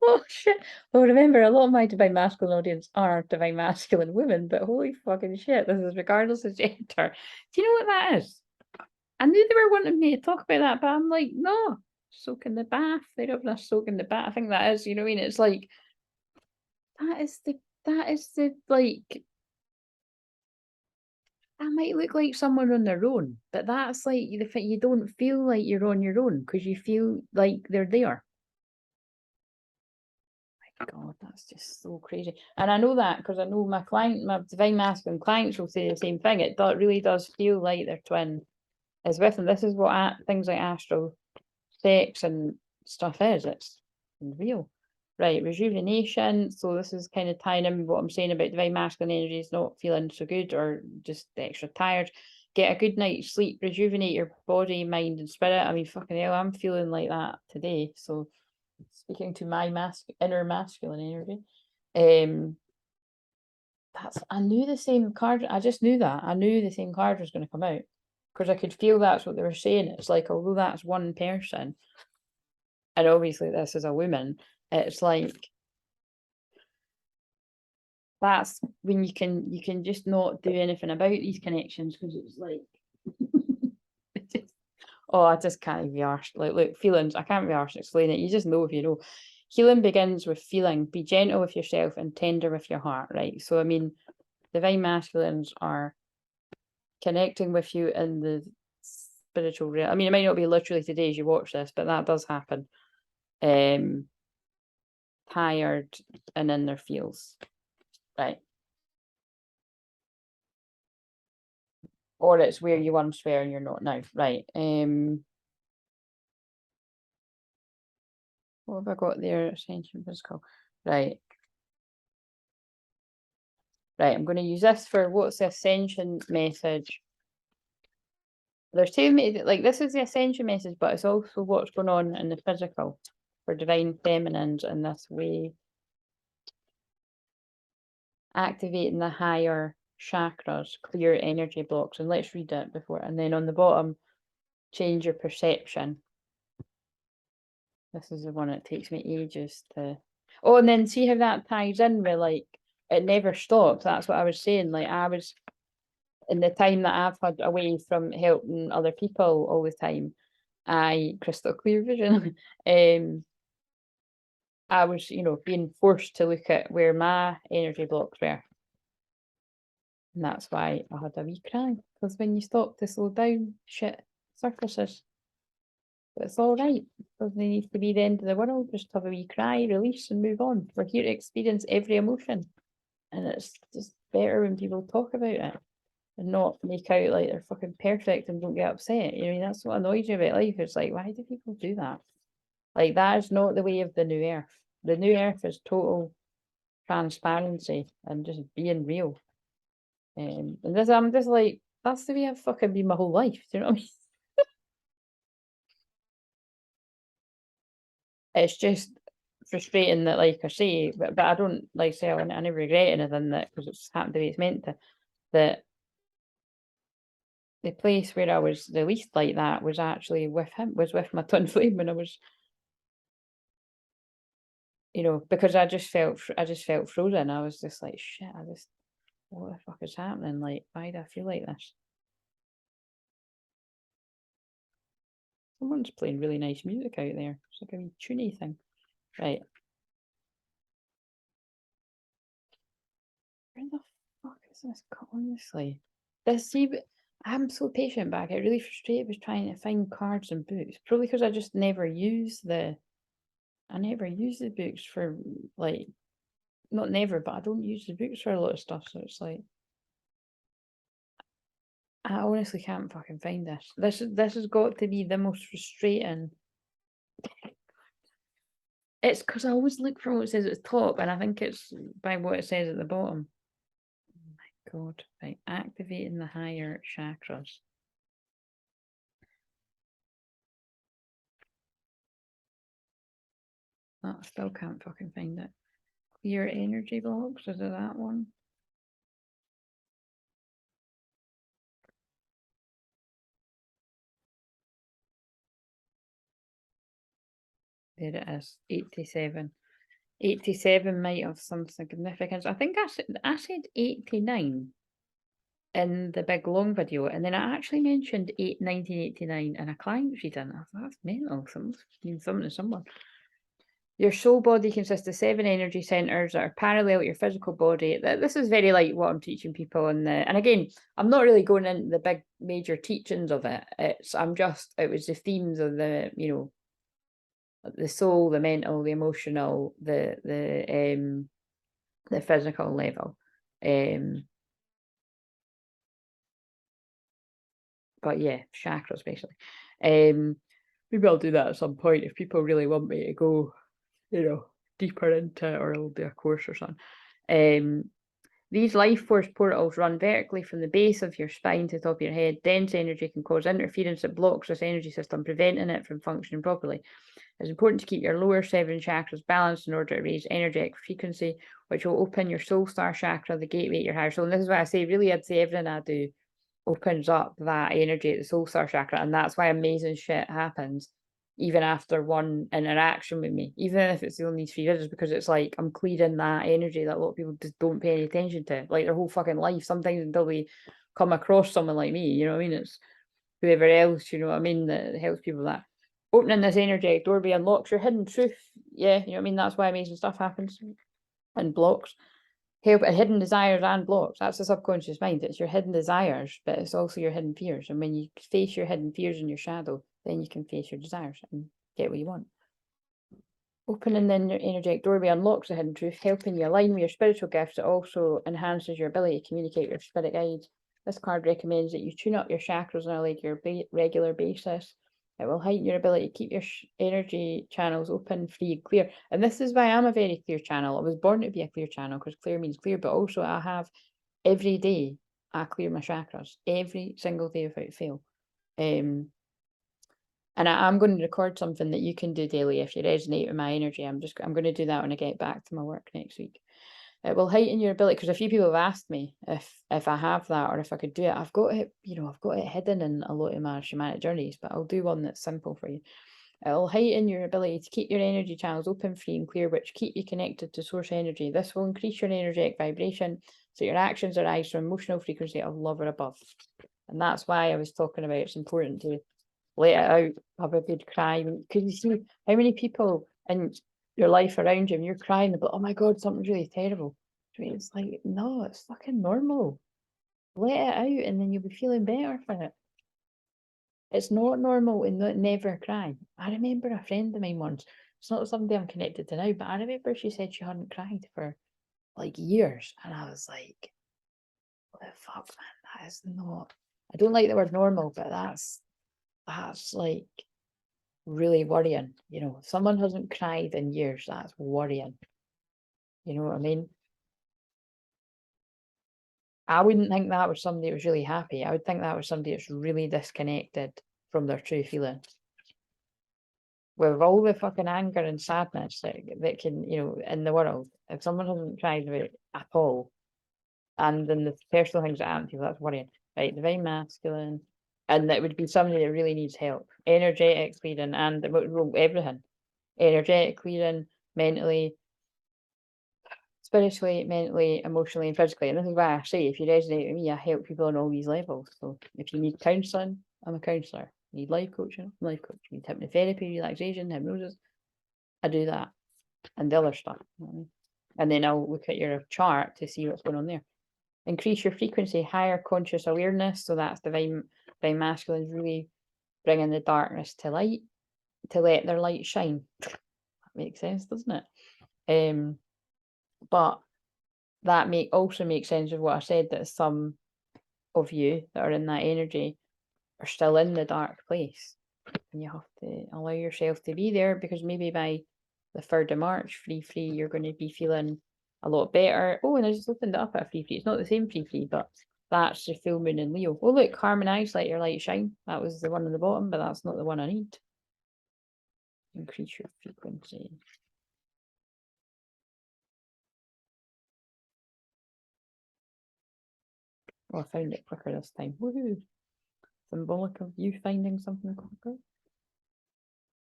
Oh shit. Well, remember, a lot of my divine masculine audience are divine masculine women, but holy fucking shit, this is regardless of gender. Do you know what that is? I knew they were wanting me to talk about that, but I'm like, no, soak in the bath. They don't have to soak in the bath. I think that is, you know what I mean? It's like, that is the like, that might look like someone on their own, but that's like the thing, you don't feel like you're on your own because you feel like they're there. My God, that's just so crazy. And I know that because I know my divine masculine clients will say the same thing. It really does feel like their twin is with them. This is what things like astral sex and stuff is. It's real. Right, rejuvenation. So this is kind of tying in what I'm saying about divine masculine energies not feeling so good or just extra tired. Get a good night's sleep, rejuvenate your body, mind, and spirit. I mean, fucking hell, I'm feeling like that today. So speaking to my inner masculine energy. I knew the same card. I just knew that. I knew the same card was going to come out because I could feel that's what they were saying. It's like, although that's one person, and obviously this is a woman, it's like that's when you can just not do anything about these connections because it's like oh, I just can't be arsed. Like, look, feelings, I can't be arsed explain it. You just know if you know. Healing begins with feeling. Be gentle with yourself and tender with your heart, right? So I mean, divine masculines are connecting with you in the spiritual realm. I mean, it might not be literally today as you watch this, but that does happen. Tired and in their feels, right? Or it's where you once were and you're not now, right? What have I got there? Ascension physical, right? Right, I'm going to use this for what's the Ascension message. There's two, like this is the Ascension message, but it's also what's going on in the physical for divine feminines in this way. Activating the higher chakras, clear energy blocks, and let's read it before. And then on the bottom, change your perception. This is the one that takes me ages to. Oh, and then see how that ties in with like it never stops. That's what I was saying. Like I was in the time that I've had away from helping other people all the time, crystal clear vision. I was, being forced to look at where my energy blocks were. And that's why I had a wee cry. Because when you stop to slow down, shit surfaces. But it's all right. It doesn't need to be the end of the world. Just have a wee cry, release, and move on. We're here to experience every emotion. And it's just better when people talk about it and not make out like they're fucking perfect and don't get upset. You know, that's what annoys you about life. It's like, why do people do that? Like, that is not the way of the new earth. The new earth is total transparency and just being real. And this, I'm just like, that's the way I've fucking been my whole life. Do you know what I mean? It's just frustrating that, like I say, but I don't like say I never regret anything that because it's happened the way it's meant to. That the place where I was the least like that was actually with him, was with my twin flame when I was, you know, because I just felt frozen. I was just like, shit, what the fuck is happening? Like, why do I feel like this? Someone's playing really nice music out there. It's like a wee tuney thing. Right. Where the fuck is this? Honestly. I'm so patient, but I get really frustrated with trying to find cards and books. Probably because I just never use the books for, like, not never, but I don't use the books for a lot of stuff. So it's like, I honestly can't fucking find this. This has got to be the most frustrating. It's because I always look for what it says at the top, and I think it's by what it says at the bottom. Oh my god! Right, activating the higher chakras. Oh, I still can't fucking find it. Clear energy blocks. Is it that one? There it is. 87. 87 might have some significance. I think I said 89 in the big long video, and then I actually mentioned 1989 in a client reading. I thought, that's mental. Something means something to someone. Your soul body consists of 7 energy centers that are parallel to your physical body. This is very like what I'm teaching people and again, I'm not really going into the big major teachings of it. It was the themes of the, you know, the soul, the mental, the emotional, the physical level. But yeah, chakras basically. Maybe I'll do that at some point if people really want me to go, you know, deeper into it, or I'll do a course or something. These life force portals run vertically from the base of your spine to the top of your head. Dense energy can cause interference that blocks this energy system, preventing it from functioning properly. It's important to keep your lower 7 chakras balanced in order to raise energetic frequency, which will open your soul star chakra, the gateway to your higher soul. And this is why I say, really, I'd say everything I do opens up that energy at the soul star chakra, and that's why amazing shit happens even after one interaction with me, even if it's only 3 visits, because it's like I'm clearing that energy that a lot of people just don't pay any attention to, like their whole fucking life, sometimes until they come across someone like me, you know what I mean? It's whoever else, you know what I mean, that helps people. That opening this energetic doorway unlocks your hidden truth. Yeah, you know what I mean? That's why amazing stuff happens and blocks. Help hidden desires and blocks. That's the subconscious mind. It's your hidden desires, but it's also your hidden fears. And when you face your hidden fears in your shadow, then you can face your desires and get what you want. Opening the energetic doorway unlocks the hidden truth, helping you align with your spiritual gifts. It also enhances your ability to communicate with your spirit guides. This card recommends that you tune up your chakras on a regular basis. It will heighten your ability to keep your energy channels open, free, and clear. And this is why I'm a very clear channel. I was born to be a clear channel because clear means clear, but also I have every day I clear my chakras every single day without fail. And I'm going to record something that you can do daily if you resonate with my energy. I'm going to do that when I get back to my work next week. It will heighten your ability, because a few people have asked me if I have that or if I could do it. I've got it, you know, I've got it hidden in a lot of my shamanic journeys, but I'll do one that's simple for you. It will heighten your ability to keep your energy channels open, free, and clear, which keep you connected to source energy. This will increase your energetic vibration, so your actions arise from emotional frequency of love or above. And that's why I was talking about it's important to let it out, have a good cry. Because you see how many people in your life around you, and you're crying about, oh my God, something's really terrible. It's like, no, it's fucking normal. let it out and then you'll be feeling better for it. It's not normal and never cry. I remember a friend of mine once, it's not somebody I'm connected to now, but I remember she said she hadn't cried for like years. And I was like, what the fuck, man? That is not, I don't like the word normal, but that's like really worrying. You know, if someone hasn't cried in years, that's worrying. You know what I mean? I wouldn't think that was somebody that was really happy. I would think that was somebody that's really disconnected from their true feelings. With all the fucking anger and sadness that can, you know, in the world, if someone hasn't cried about it at all, and then the personal things that happen to you, that's worrying. Right, divine masculine, and it would be somebody that really needs help. Energetic clearing and everything. Energetic clearing, mentally, spiritually, mentally, emotionally, and physically. And this is why I say, if you resonate with me, I help people on all these levels. So if you need counselling, I'm a counsellor. You need life coaching, I'm a life coach. You need hypnotherapy, relaxation, hypnosis, I do that. And the other stuff. You know what I mean? And then I'll look at your chart to see what's going on there. Increase your frequency, higher conscious awareness. So that's divine masculine is really bringing the darkness to light, to let their light shine. That makes sense, doesn't it? But that also makes sense of what I said, that some of you that are in that energy are still in the dark place. And you have to allow yourself to be there, because maybe by the 3rd of March, free, you're going to be feeling a lot better. Oh, and I just opened it up at free. It's not the same free, but that's the full moon in Leo. Oh, look, harmonize, let your light shine. That was the one on the bottom, but that's not the one I need. Increase your frequency. Oh, I found it quicker this time. Woohoo! Symbolic of you finding something quicker.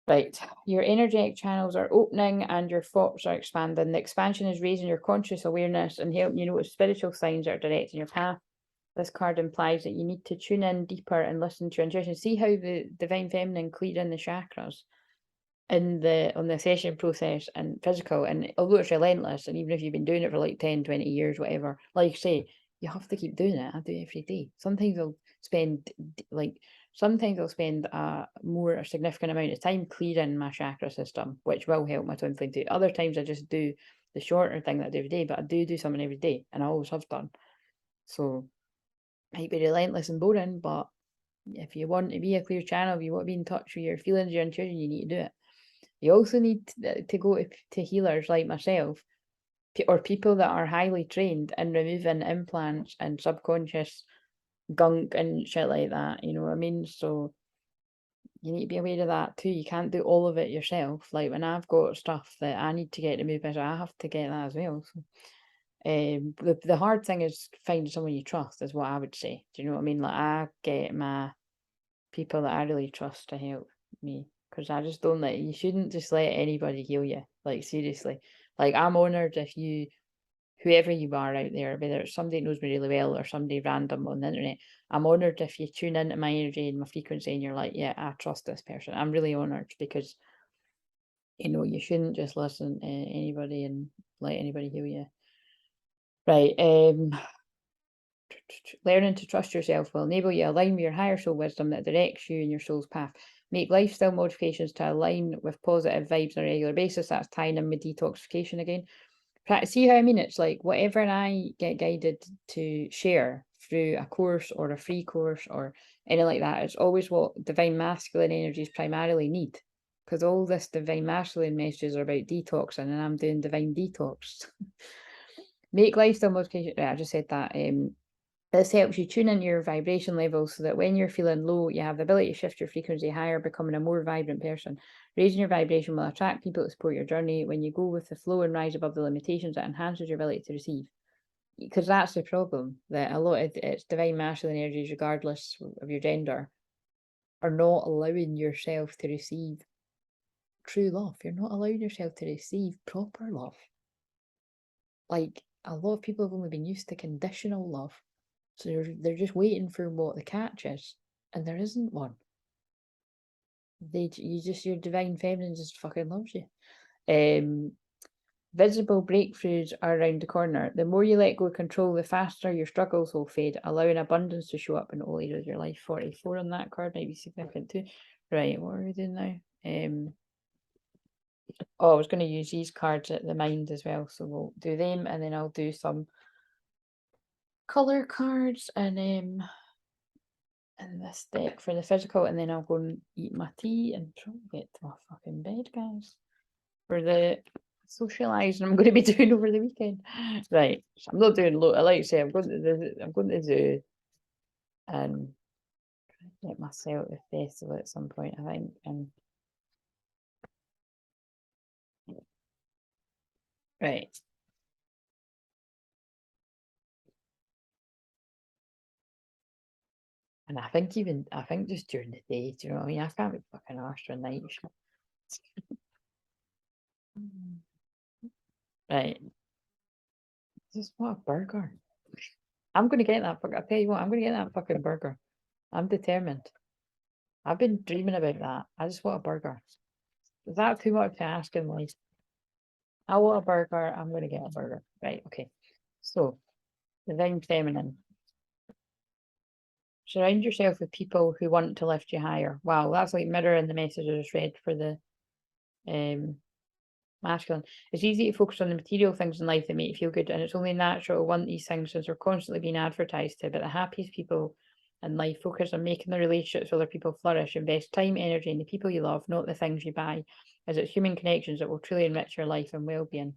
Right, your energetic channels are opening and your thoughts are expanding. The expansion is raising your conscious awareness and helping you notice spiritual signs that are directing your path. This card implies that you need to tune in deeper and listen to your intuition. See how the divine feminine cleared in the chakras on the Ascension process and physical, and although it's relentless, and even if you've been doing it for like 10, 20 years, whatever, like I say, you have to keep doing it. I do it every day. Sometimes I'll spend a more significant amount of time clearing my chakra system, which will help my twin flame too. Other times I just do the shorter thing that I do every day, but I do something every day, and I always have done. So it might be relentless and boring, but if you want to be a clear channel, if you want to be in touch with your feelings, your intuition, you need to do it. You also need to go to healers like myself, or people that are highly trained in removing implants and subconscious gunk and shit like that. You know what I mean? So you need to be aware of that too. You can't do all of it yourself. Like when I've got stuff that I need to get removed, I have to get that as well. So, the hard thing is finding someone you trust, is what I would say. Do you know what I mean? Like I get my people that I really trust to help me, because I just don't you shouldn't just let anybody heal you. Like seriously, like I'm honoured if you, whoever you are out there, whether it's somebody that knows me really well or somebody random on the internet, I'm honoured if you tune into my energy and my frequency and you're like, yeah, I trust this person. I'm really honoured, because you know, you shouldn't just listen to anybody and let anybody heal you. Right, learning to trust yourself will enable you to align with your higher soul wisdom that directs you in your soul's path. Make lifestyle modifications to align with positive vibes on a regular basis. That's tying in with detoxification again. See how I mean? It's like whatever I get guided to share through a course or a free course or anything like that, it's always what divine masculine energies primarily need. Because all this divine masculine messages are about detoxing, and I'm doing divine detox. Make lifestyle modification. Right, I just said that. This helps you tune into your vibration levels so that when you're feeling low, you have the ability to shift your frequency higher, becoming a more vibrant person. Raising your vibration will attract people to support your journey. When you go with the flow and rise above the limitations, it enhances your ability to receive. Because that's the problem, that a lot of it's divine masculine energies, regardless of your gender, are not allowing yourself to receive true love. You're not allowing yourself to receive proper love. Like, a lot of people have only been used to conditional love. So they're just waiting for what the catch is, and there isn't one. Your divine feminine just fucking loves you. Visible breakthroughs are around the corner. The more you let go of control, the faster your struggles will fade, allowing abundance to show up in all areas of your life. 44 on that card might be significant too. Right, what are we doing now? Oh, I was going to use these cards at the mind as well, so we'll do them, and then I'll do some colour cards and this deck for the physical, and then I'll go and eat my tea and probably get to my fucking bed, guys, for the socialising I'm going to be doing over the weekend. Right, so I'm not doing I like to say I'm going to the zoo and get myself a festival at some point, I think, and right. And I think just during the day, do you know what I mean? I can't be fucking arsed for night. Right. Just what a burger. I'm gonna get that fucking, I tell you what, I'm gonna get that fucking burger. I'm determined. I've been dreaming about that. I just want a burger. Is that too much to ask in life? I want a burger, I'm gonna get a burger. Right, okay. So, Divine Feminine. Surround yourself with people who want to lift you higher. Wow, that's like mirroring the message I just read for the masculine. It's easy to focus on the material things in life that make you feel good, and it's only natural to want these things since they're constantly being advertised to. But the happiest people in life focus on making their relationships with other people flourish. Invest time, energy in the people you love, not the things you buy, as it's human connections that will truly enrich your life and well-being.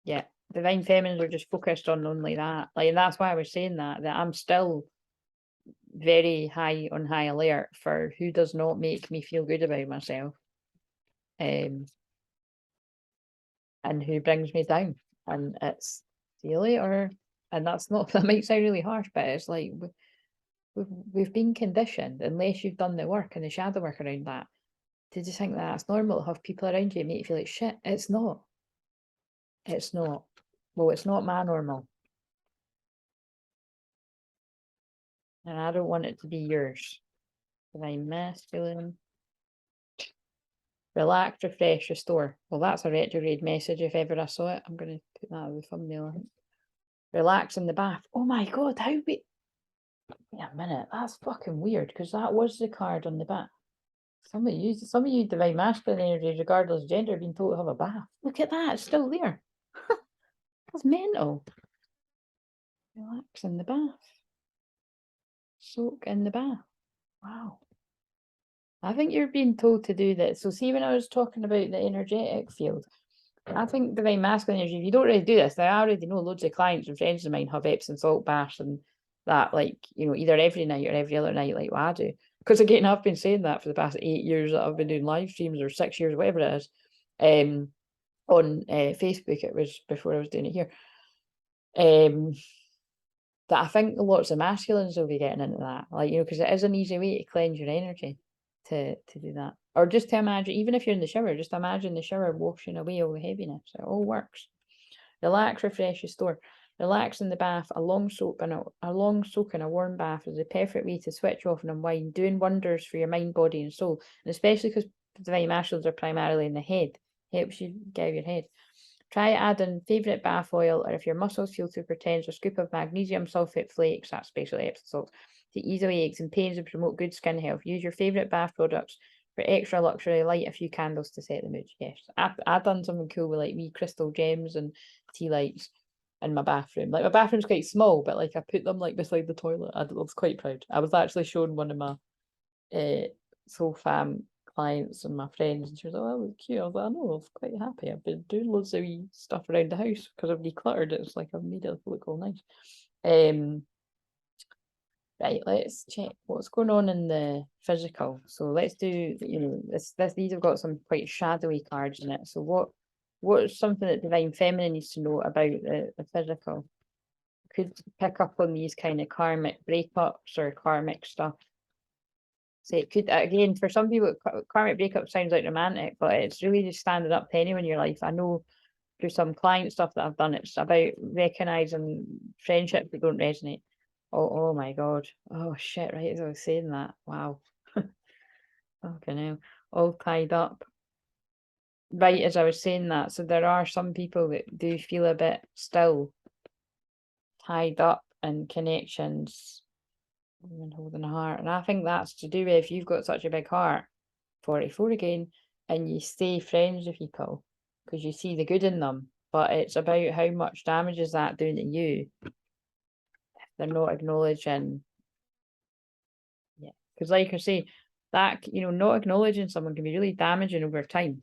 Yeah, Divine Feminines are just focused on only that. Like, and that's why I was saying that I'm still very high on high alert for who does not make me feel good about myself. And who brings me down, and it's see you later. And that's not, that might sound really harsh, but it's like we've been conditioned, unless you've done the work and the shadow work around that, to just think that it's normal to have people around you and make you feel like shit. It's not. It's not. Well, it's not my normal, and I don't want it to be yours. Divine Masculine. Relax, refresh, restore. Well, that's a retrograde message if ever I saw it. I'm going to put that as a thumbnail, I think. Relax in the bath. Oh my god, how we... Wait a minute, that's fucking weird, because that was the card on the back. Some of you divine masculine energies, regardless of gender, being told to have a bath. Look at that, it's still there. That's mental. Relax in the bath. Soak in the bath. Wow. I think you're being told to do this. So see, when I was talking about the energetic field, I think divine masculine energy, if you don't really do this, now I already know loads of clients and friends of mine have Epsom salt baths and that, like, you know, either every night or every other night, like what I do. Because again, I've been saying that for the past 8 years that I've been doing live streams, or 6 years, whatever it is, on Facebook. It was before I was doing it here. That I think lots of masculines will be getting into that, like, you know, because it is an easy way to cleanse your energy to do that. Or just to imagine, even if you're in the shower, just imagine the shower washing away all the heaviness. It all works. Relax, refresh, restore. Relax in the bath. A long soak and a warm bath is the perfect way to switch off and unwind, doing wonders for your mind, body, and soul. And especially because divine masculines are primarily in the head, helps you get out of your head. Try adding favourite bath oil, or if your muscles feel super tense, a scoop of magnesium sulfate flakes, that's basically Epsom salt, to ease away aches and pains and promote good skin health. Use your favourite bath products for extra luxury. Light a few candles to set the mood. Yes, I've done something cool with like wee crystal gems and tea lights in my bathroom. Like, my bathroom's quite small, but like I put them like beside the toilet. I was quite proud. I was actually showing one of my soul fam clients and my friends, and she was like, "Oh, that was cute." I was like, "I know, I was quite happy. I've been doing loads of wee stuff around the house because I've decluttered it. It's like I've made it look all nice." Right, let's check what's going on in the physical. So let's do, you know, these have got some quite shadowy cards in it. So what's something that Divine Feminine needs to know about the physical? Could pick up on these kind of karmic breakups or karmic stuff. So it could, again, for some people, karmic breakup sounds like romantic, but it's really just standing up to anyone in your life. I know through some client stuff that I've done, it's about recognizing friendships that don't resonate. Oh my God. Oh shit, right as I was saying that. Wow. Okay, now all tied up. right as I was saying that, so there are some people that do feel a bit still tied up in connections and holding a heart. And I think that's to do with if you've got such a big heart, 44 again, and you stay friends with people because you see the good in them. But it's about how much damage is that doing to you if they're not acknowledging. Yeah. Because like I say, that, you know, not acknowledging someone can be really damaging over time.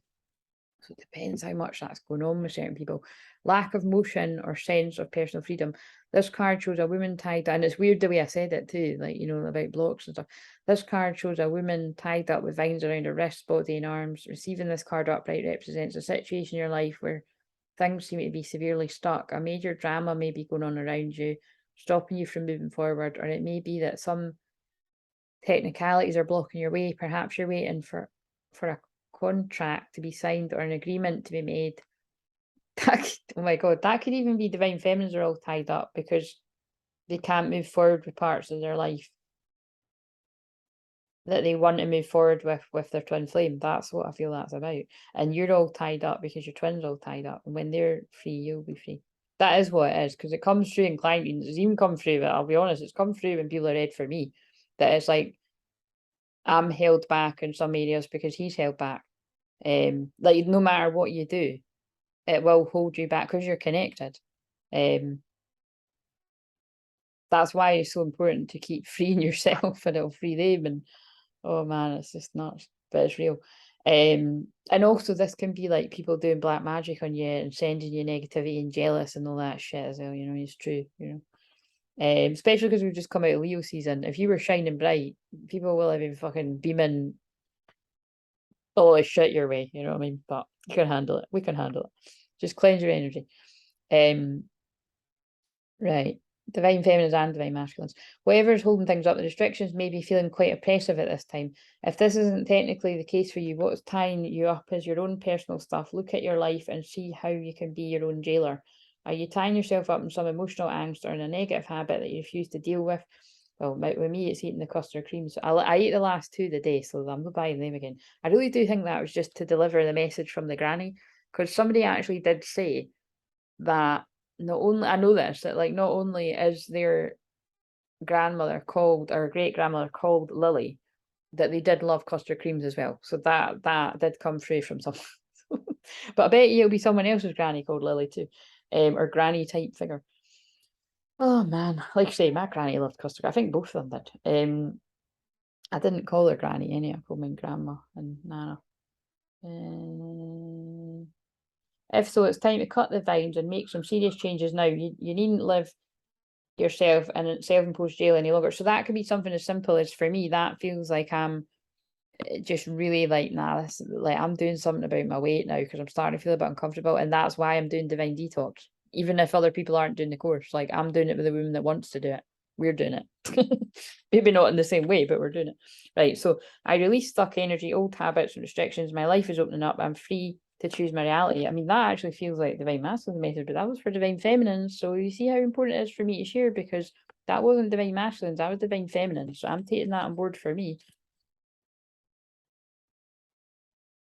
So it depends how much that's going on with certain people. Lack of motion or sense of personal freedom. This card shows a woman tied up, and it's weird the way I said it too, like, you know, about blocks and stuff. This card shows a woman tied up with vines around her wrists, body, and arms. Receiving this card upright represents a situation in your life where things seem to be severely stuck. A major drama may be going on around you, stopping you from moving forward, or it may be that some technicalities are blocking your way. Perhaps you're waiting for a contract to be signed or an agreement to be made. That could, oh my god, that could even be divine feminines are all tied up because they can't move forward with parts of their life that they want to move forward with their twin flame. That's what I feel that's about. And you're all tied up because your twin's all tied up. And when they're free, you'll be free. That is what it is, because it comes through in client readings. It's even come through, but I'll be honest, it's come through when people are read for me. That it's like I'm held back in some areas because he's held back. Like no matter what you do, it will hold you back because you're connected. That's why it's so important to keep freeing yourself and it'll free them. And oh man, it's just nuts, but it's real. And also this can be like people doing black magic on you and sending you negativity and jealous and all that shit as well, you know, it's true, you know. Especially because we've just come out of Leo season. If you were shining bright, people will have been fucking beaming all this shit your way, you know what I mean? But you can handle it. We can handle it. Just cleanse your energy. Right. Divine feminines and divine masculines. Whatever is holding things up, the restrictions may be feeling quite oppressive at this time. If this isn't technically the case for you, what's tying you up is your own personal stuff. Look at your life and see how you can be your own jailer. Are you tying yourself up in some emotional angst or in a negative habit that you refuse to deal with? Well, with me, it's eating the custard creams. I ate the last two of the day, so I'm not buying them again. I really do think that was just to deliver the message from the granny, because somebody actually did say that not only, I know this, that like not only is their grandmother called, or great grandmother called Lily, that they did love custard creams as well. So that did come through from someone. But I bet you it'll be someone else's granny called Lily too, or granny type figure. Oh man, like I say, my granny loved custard. I think both of them did. I didn't call her granny any. I called my grandma and Nana. If so, it's time to cut the vines and make some serious changes now. You needn't live yourself in a self-imposed jail any longer. So that could be something as simple as, for me, that feels like I'm just really like, nah, this, like I'm doing something about my weight now because I'm starting to feel a bit uncomfortable, and that's why I'm doing divine detox. Even if other people aren't doing the course, like I'm doing it with a woman that wants to do it. We're doing it. Maybe not in the same way, but we're doing it. Right. So I release stuck energy, old habits and restrictions. My life is opening up. I'm free to choose my reality. I mean, that actually feels like divine masculine method, but that was for divine feminines. So you see how important it is for me to share, because that wasn't divine masculines, that was divine feminine. So I'm taking that on board for me.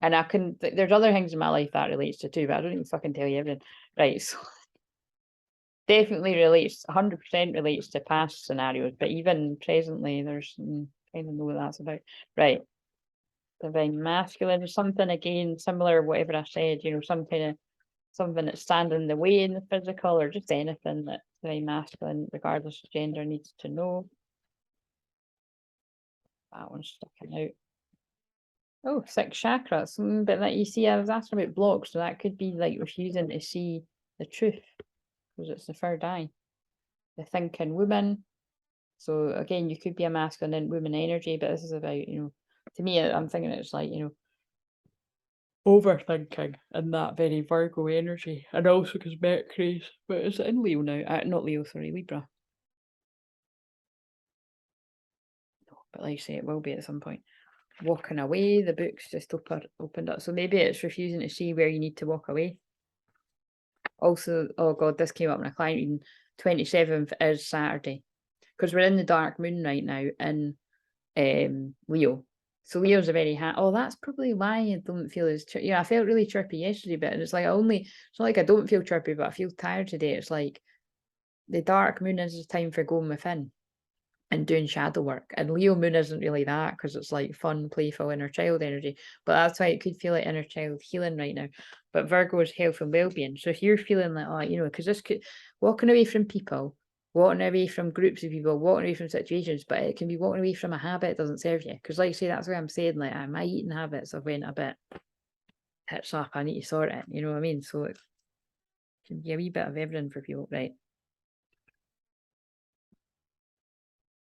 And I can, there's other things in my life that relates to too, but I don't even fucking tell you everything. Right. So definitely relates, 100% relates to past scenarios, but even presently, there's, I don't know what that's about. Right. Divine masculine, something again, similar, whatever I said, you know, some kind of, something that's standing in the way in the physical, or just anything that divine masculine, regardless of gender, needs to know. That one's sticking out. Oh, 6 chakras. But that, you see, I was asking about blocks, so that could be like refusing to see the truth, because it's the third eye. The thinking woman. So again, you could be a masculine and woman energy, but this is about, you know, to me, I'm thinking it's like, you know, overthinking and that very Virgo energy, and also because Mercury's, but it's in Leo now, not Leo, sorry, Libra. No, but like I say, it will be at some point. Walking away, the book's just opened up, so maybe it's refusing to see where you need to walk away. Also, oh god, this came up in a client reading, 27th is Saturday, because we're in the dark moon right now in Leo. So Leo's a very oh, that's probably why I don't feel as I felt really chirpy yesterday, but it's like it's not like I don't feel chirpy, but I feel tired today. It's like the dark moon is the time for going within and doing shadow work, and Leo moon isn't really that, because it's like fun, playful inner child energy, but that's why it could feel like inner child healing right now. But Virgo is health and well-being. So if you're feeling like, because this could walking away from people, walking away from groups of people, walking away from situations, but it can be walking away from a habit that doesn't serve you. Because like I say, that's why I'm saying, like, my eating habits have went a bit tits up. I need to sort it, you know what I mean? So it can be a wee bit of everything for people, right?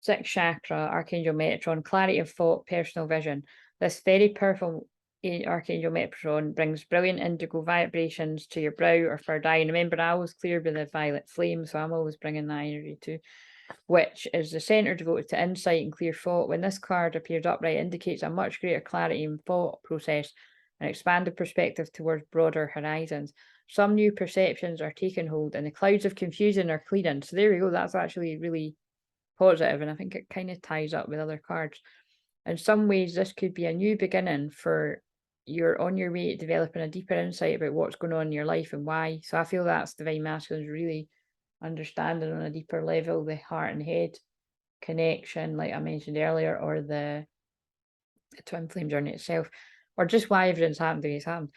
Sixth chakra, Archangel Metatron, clarity of thought, personal vision. This very powerful Archangel Metatron brings brilliant indigo vibrations to your brow or third eye. And remember, I always clear with the violet flame, so I'm always bringing that energy too, which is the center devoted to insight and clear thought. When this card appears upright, it indicates a much greater clarity in thought process, an expanded perspective towards broader horizons. Some new perceptions are taking hold, and the clouds of confusion are clearing. So there we go. That's actually really positive, and I think it kind of ties up with other cards. In some ways, this could be a new beginning for you're on your way to developing a deeper insight about what's going on in your life and why. So I feel that's Divine Masculine, really understanding on a deeper level the heart and head connection, like I mentioned earlier, or the twin flame journey itself, or just why everything's happened the way it's happened.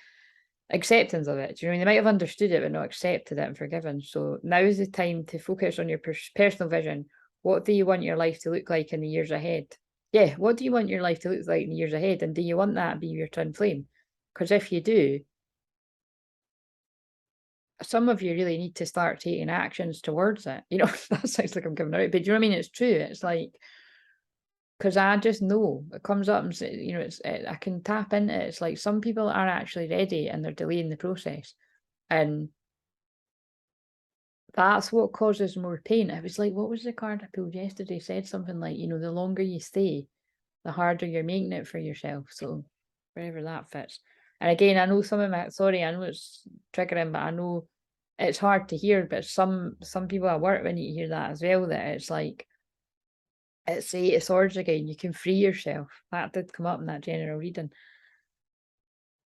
Acceptance of it. Do you know what I mean? They might have understood it but not accepted it and forgiven. So now is the time to focus on your personal vision. What do you want your life to look like in the years ahead? Yeah, what do you want your life to look like in the years ahead? And do you want that to be your twin flame? Because if you do, some of you really need to start taking actions towards it. That sounds like I'm giving it out, but do you know what I mean? It's true. It's like, because I just know it comes up and I can tap into it. It's like some people are actually ready and they're delaying the process. And that's what causes more pain. It was like, what was the card I pulled yesterday? Said something like, the longer you stay, the harder you're making it for yourself. So wherever that fits. And again, I know I know it's triggering, but I know it's hard to hear, but some people at work, we need to hear that as well, that it's like, it's the Eight of Swords again. You can free yourself. That did come up in that general reading.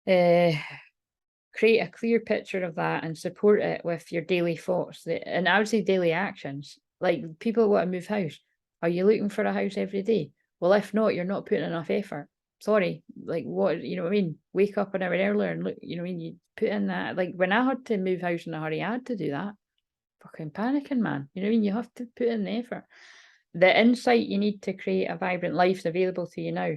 Create a clear picture of that and support it with your daily thoughts. And I would say daily actions. Like, people want to move house. Are you looking for a house every day? Well, if not, you're not putting enough effort. Sorry. Like, what, you know what I mean? Wake up an hour earlier and look, you know what I mean? You put in that. Like, when I had to move house in a hurry, I had to do that. Fucking panicking, man. You know what I mean? You have to put in the effort. The insight you need to create a vibrant life is available to you now.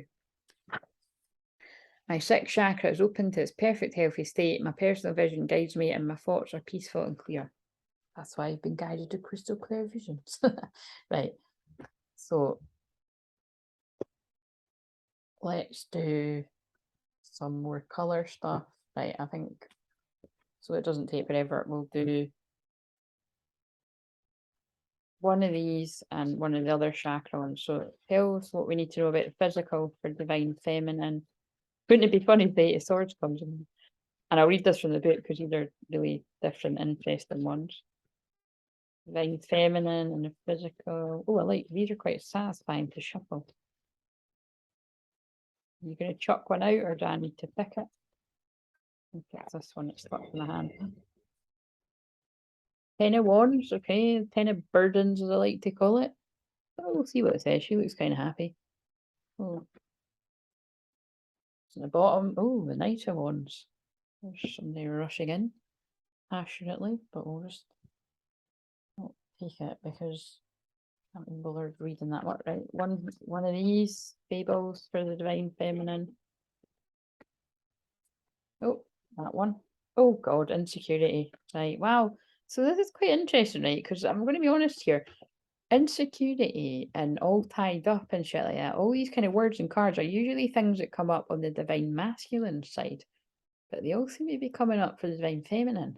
My sixth chakra is open to its perfect healthy state. My personal vision guides me and my thoughts are peaceful and clear. That's why I've been guided to crystal clear visions. Right. So let's do some more colour stuff. Right, I think, so it doesn't take forever, we'll do one of these and one of the other chakra ones. So it tells what we need to know about the physical for divine feminine. Wouldn't it be funny if the Eight of Swords comes in? And I'll read this from the book because these are really different, interesting ones. Divine feminine and the physical. Oh, I like these, are quite satisfying to shuffle. Are you going to chuck one out or do I need to pick it? Okay, it's this one that's stuck in the hand. 10 of Wands, okay. 10 of Burdens, as I like to call it. Oh, we'll see what it says. She looks kind of happy. Oh. It's in the bottom. Oh, the Knight of Wands. There's somebody rushing in passionately, but we'll just not take it because I can't be bothered reading that one. Right, one of these fables for the divine feminine. Oh, that one. Oh God, insecurity. Right, wow. So this is quite interesting, right? Because I'm going to be honest here. Insecurity and all tied up and shit like that. All these kind of words and cards are usually things that come up on the divine masculine side, but they all seem to be coming up for the divine feminine.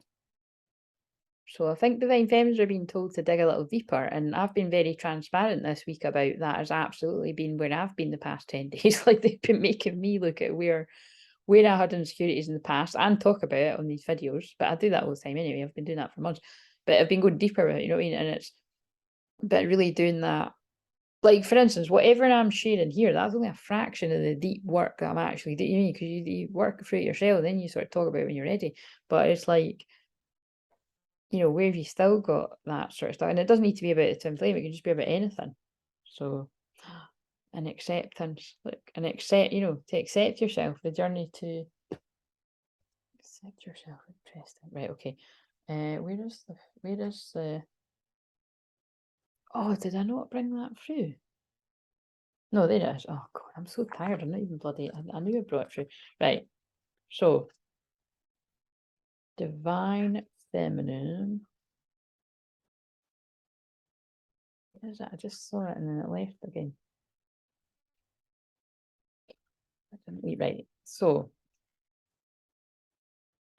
So I think divine feminines are being told to dig a little deeper, and I've been very transparent this week about that. Has absolutely been where I've been the past 10 days. Like, they've been making me look at where I had insecurities in the past and talk about it on these videos, but I do that all the time anyway. I've been doing that for months, but I've been going deeper with it, you know what I mean? And it's but really doing that like, for instance, whatever I'm sharing here, that's only a fraction of the deep work that I'm actually doing, because you work through it yourself, then you sort of talk about it when you're ready. But it's like, you know, where have you still got that sort of stuff? And it doesn't need to be about the twin flame, it can just be about anything. So, an acceptance, like, and accept, you know, to accept yourself, the journey to accept yourself. Interesting. Right, okay. Where is the oh, did I not bring that through? No, there it is. Oh god, I'm so tired. I'm not even bloody. I knew I brought it through. Right. So, divine feminine. What is that? I just saw it and then it left again. I didn't leave. Right. So,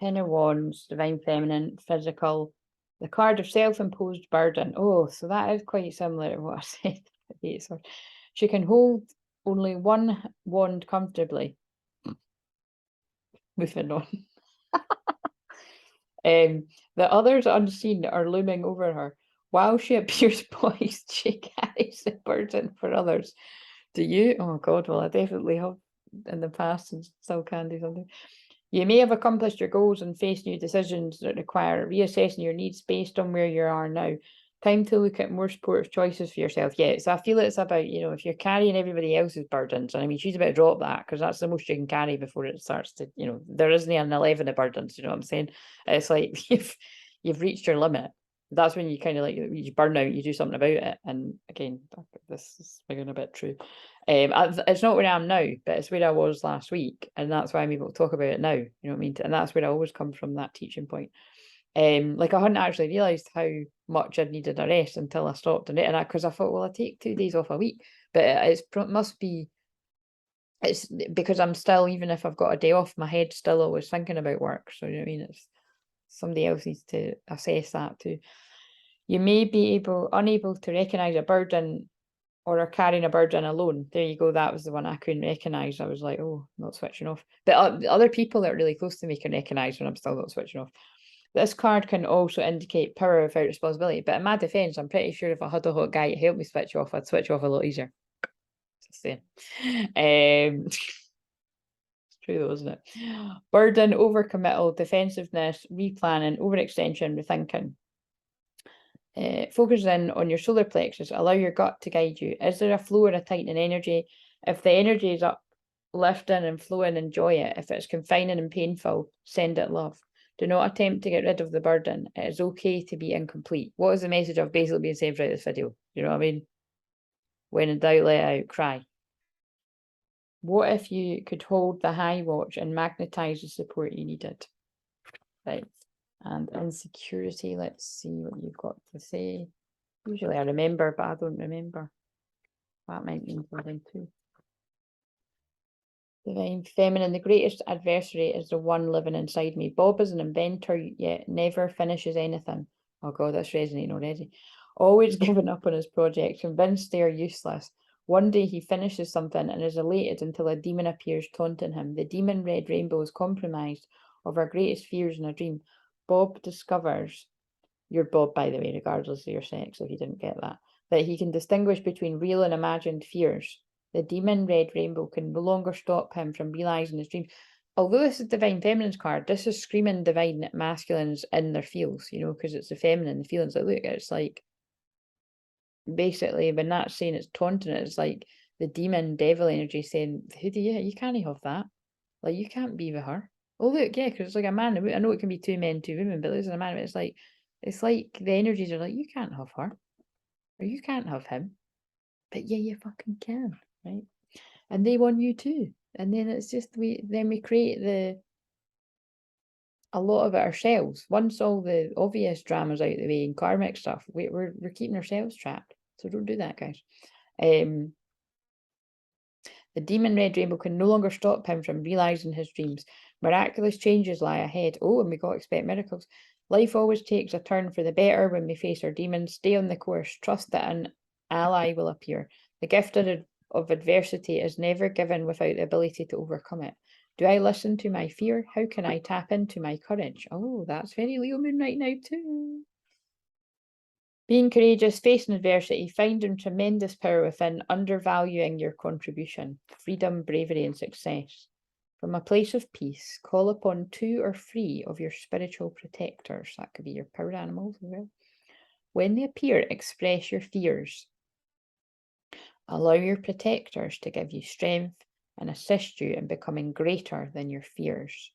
Ten of Wands, divine feminine, physical. The card of self-imposed burden. Oh, so that is quite similar to what I said. She can hold only one wand comfortably. Moving on. The others unseen are looming over her. While she appears poised, she carries the burden for others. Do you? Oh God, well, I definitely have in the past and still can do something. You may have accomplished your goals and faced new decisions that require reassessing your needs based on where you are now. Time to look at more supportive choices for yourself. Yeah, so I feel it's about, you know, if you're carrying everybody else's burdens, and I mean, she's about to drop that because that's the most you can carry before it starts to, you know, there isn't an 11 of burdens, you know what I'm saying? It's like you've reached your limit. That's when you kind of like, you burn out, you do something about it. And again, this is again a bit true. It's not where I am now, but it's where I was last week, and that's why I'm able to talk about it now. You know what I mean? And that's where I always come from, that teaching point. Like I hadn't actually realised how much I'd needed a rest until I stopped on it, and because I thought, well, I take 2 days off a week, but it's must be it's because I'm still, even if I've got a day off, my head's still always thinking about work. So you know what I mean? It's somebody else needs to assess that too. You may be unable to recognise a burden or are carrying a burden alone. There you go. That was the one I couldn't recognise. I was like, oh, not switching off. But other people that are really close to me can recognise when I'm still not switching off. This card can also indicate power without responsibility. But in my defence, I'm pretty sure if I had a hot guy to help me switch off, I'd switch off a lot easier. Just saying. It's true though, isn't it? Burden, overcommittal, defensiveness, replanning, overextension, rethinking. Focus in on your solar plexus. Allow your gut to guide you. Is there a flow or a tightening energy? If the energy is uplifting and flowing, enjoy it. If it's confining and painful, send it love. Do not attempt to get rid of the burden. It is okay to be incomplete. What is the message I've basically been saying throughout this video? You know what I mean? When in doubt, let out, cry. What if you could hold the high watch and magnetize the support you needed? Right. And insecurity, let's see what you've got to say. Usually I remember, but I don't remember. That might mean something too. Divine feminine, the greatest adversary is the one living inside me. Bob is an inventor, yet never finishes anything. Oh God, that's resonating already. Always giving up on his projects, convinced they are useless. One day he finishes something and is elated until a demon appears taunting him. The demon red rainbow is compromised of our greatest fears in a dream. Bob discovers, you're Bob, by the way, regardless of your sex, if you didn't get that he can distinguish between real and imagined fears. The demon red rainbow can no longer stop him from realising his dreams. Although this is divine feminine's card, this is screaming divine masculines in their feels, you know, because it's the feminine, the feelings. Like, look, it's like, basically, when that's saying it's taunting it, it's like the demon devil energy saying, who do you can't have that. Like, you can't be with her. Oh, look, yeah, because it's like a man. I know it can be 2 men, 2 women, but there's a man. It's like the energies are like, you can't have her. Or you can't have him. But yeah, you fucking can, right? And they want you too. And then it's just we create a lot of it ourselves. Once all the obvious dramas out of the way and karmic stuff, we're keeping ourselves trapped. So don't do that, guys. The demon red rainbow can no longer stop him from realising his dreams. Miraculous changes lie ahead. Oh, and we got to expect miracles. Life always takes a turn for the better when we face our demons. Stay on the course. Trust that an ally will appear. The gift of adversity is never given without the ability to overcome it. Do I listen to my fear? How can I tap into my courage? Oh, that's very Leo Moon right now too. Being courageous, facing adversity, finding tremendous power within, undervaluing your contribution, freedom, bravery, and success. From a place of peace, call upon 2 or 3 of your spiritual protectors. That could be your power animals as well. When they appear, express your fears. Allow your protectors to give you strength and assist you in becoming greater than your fears.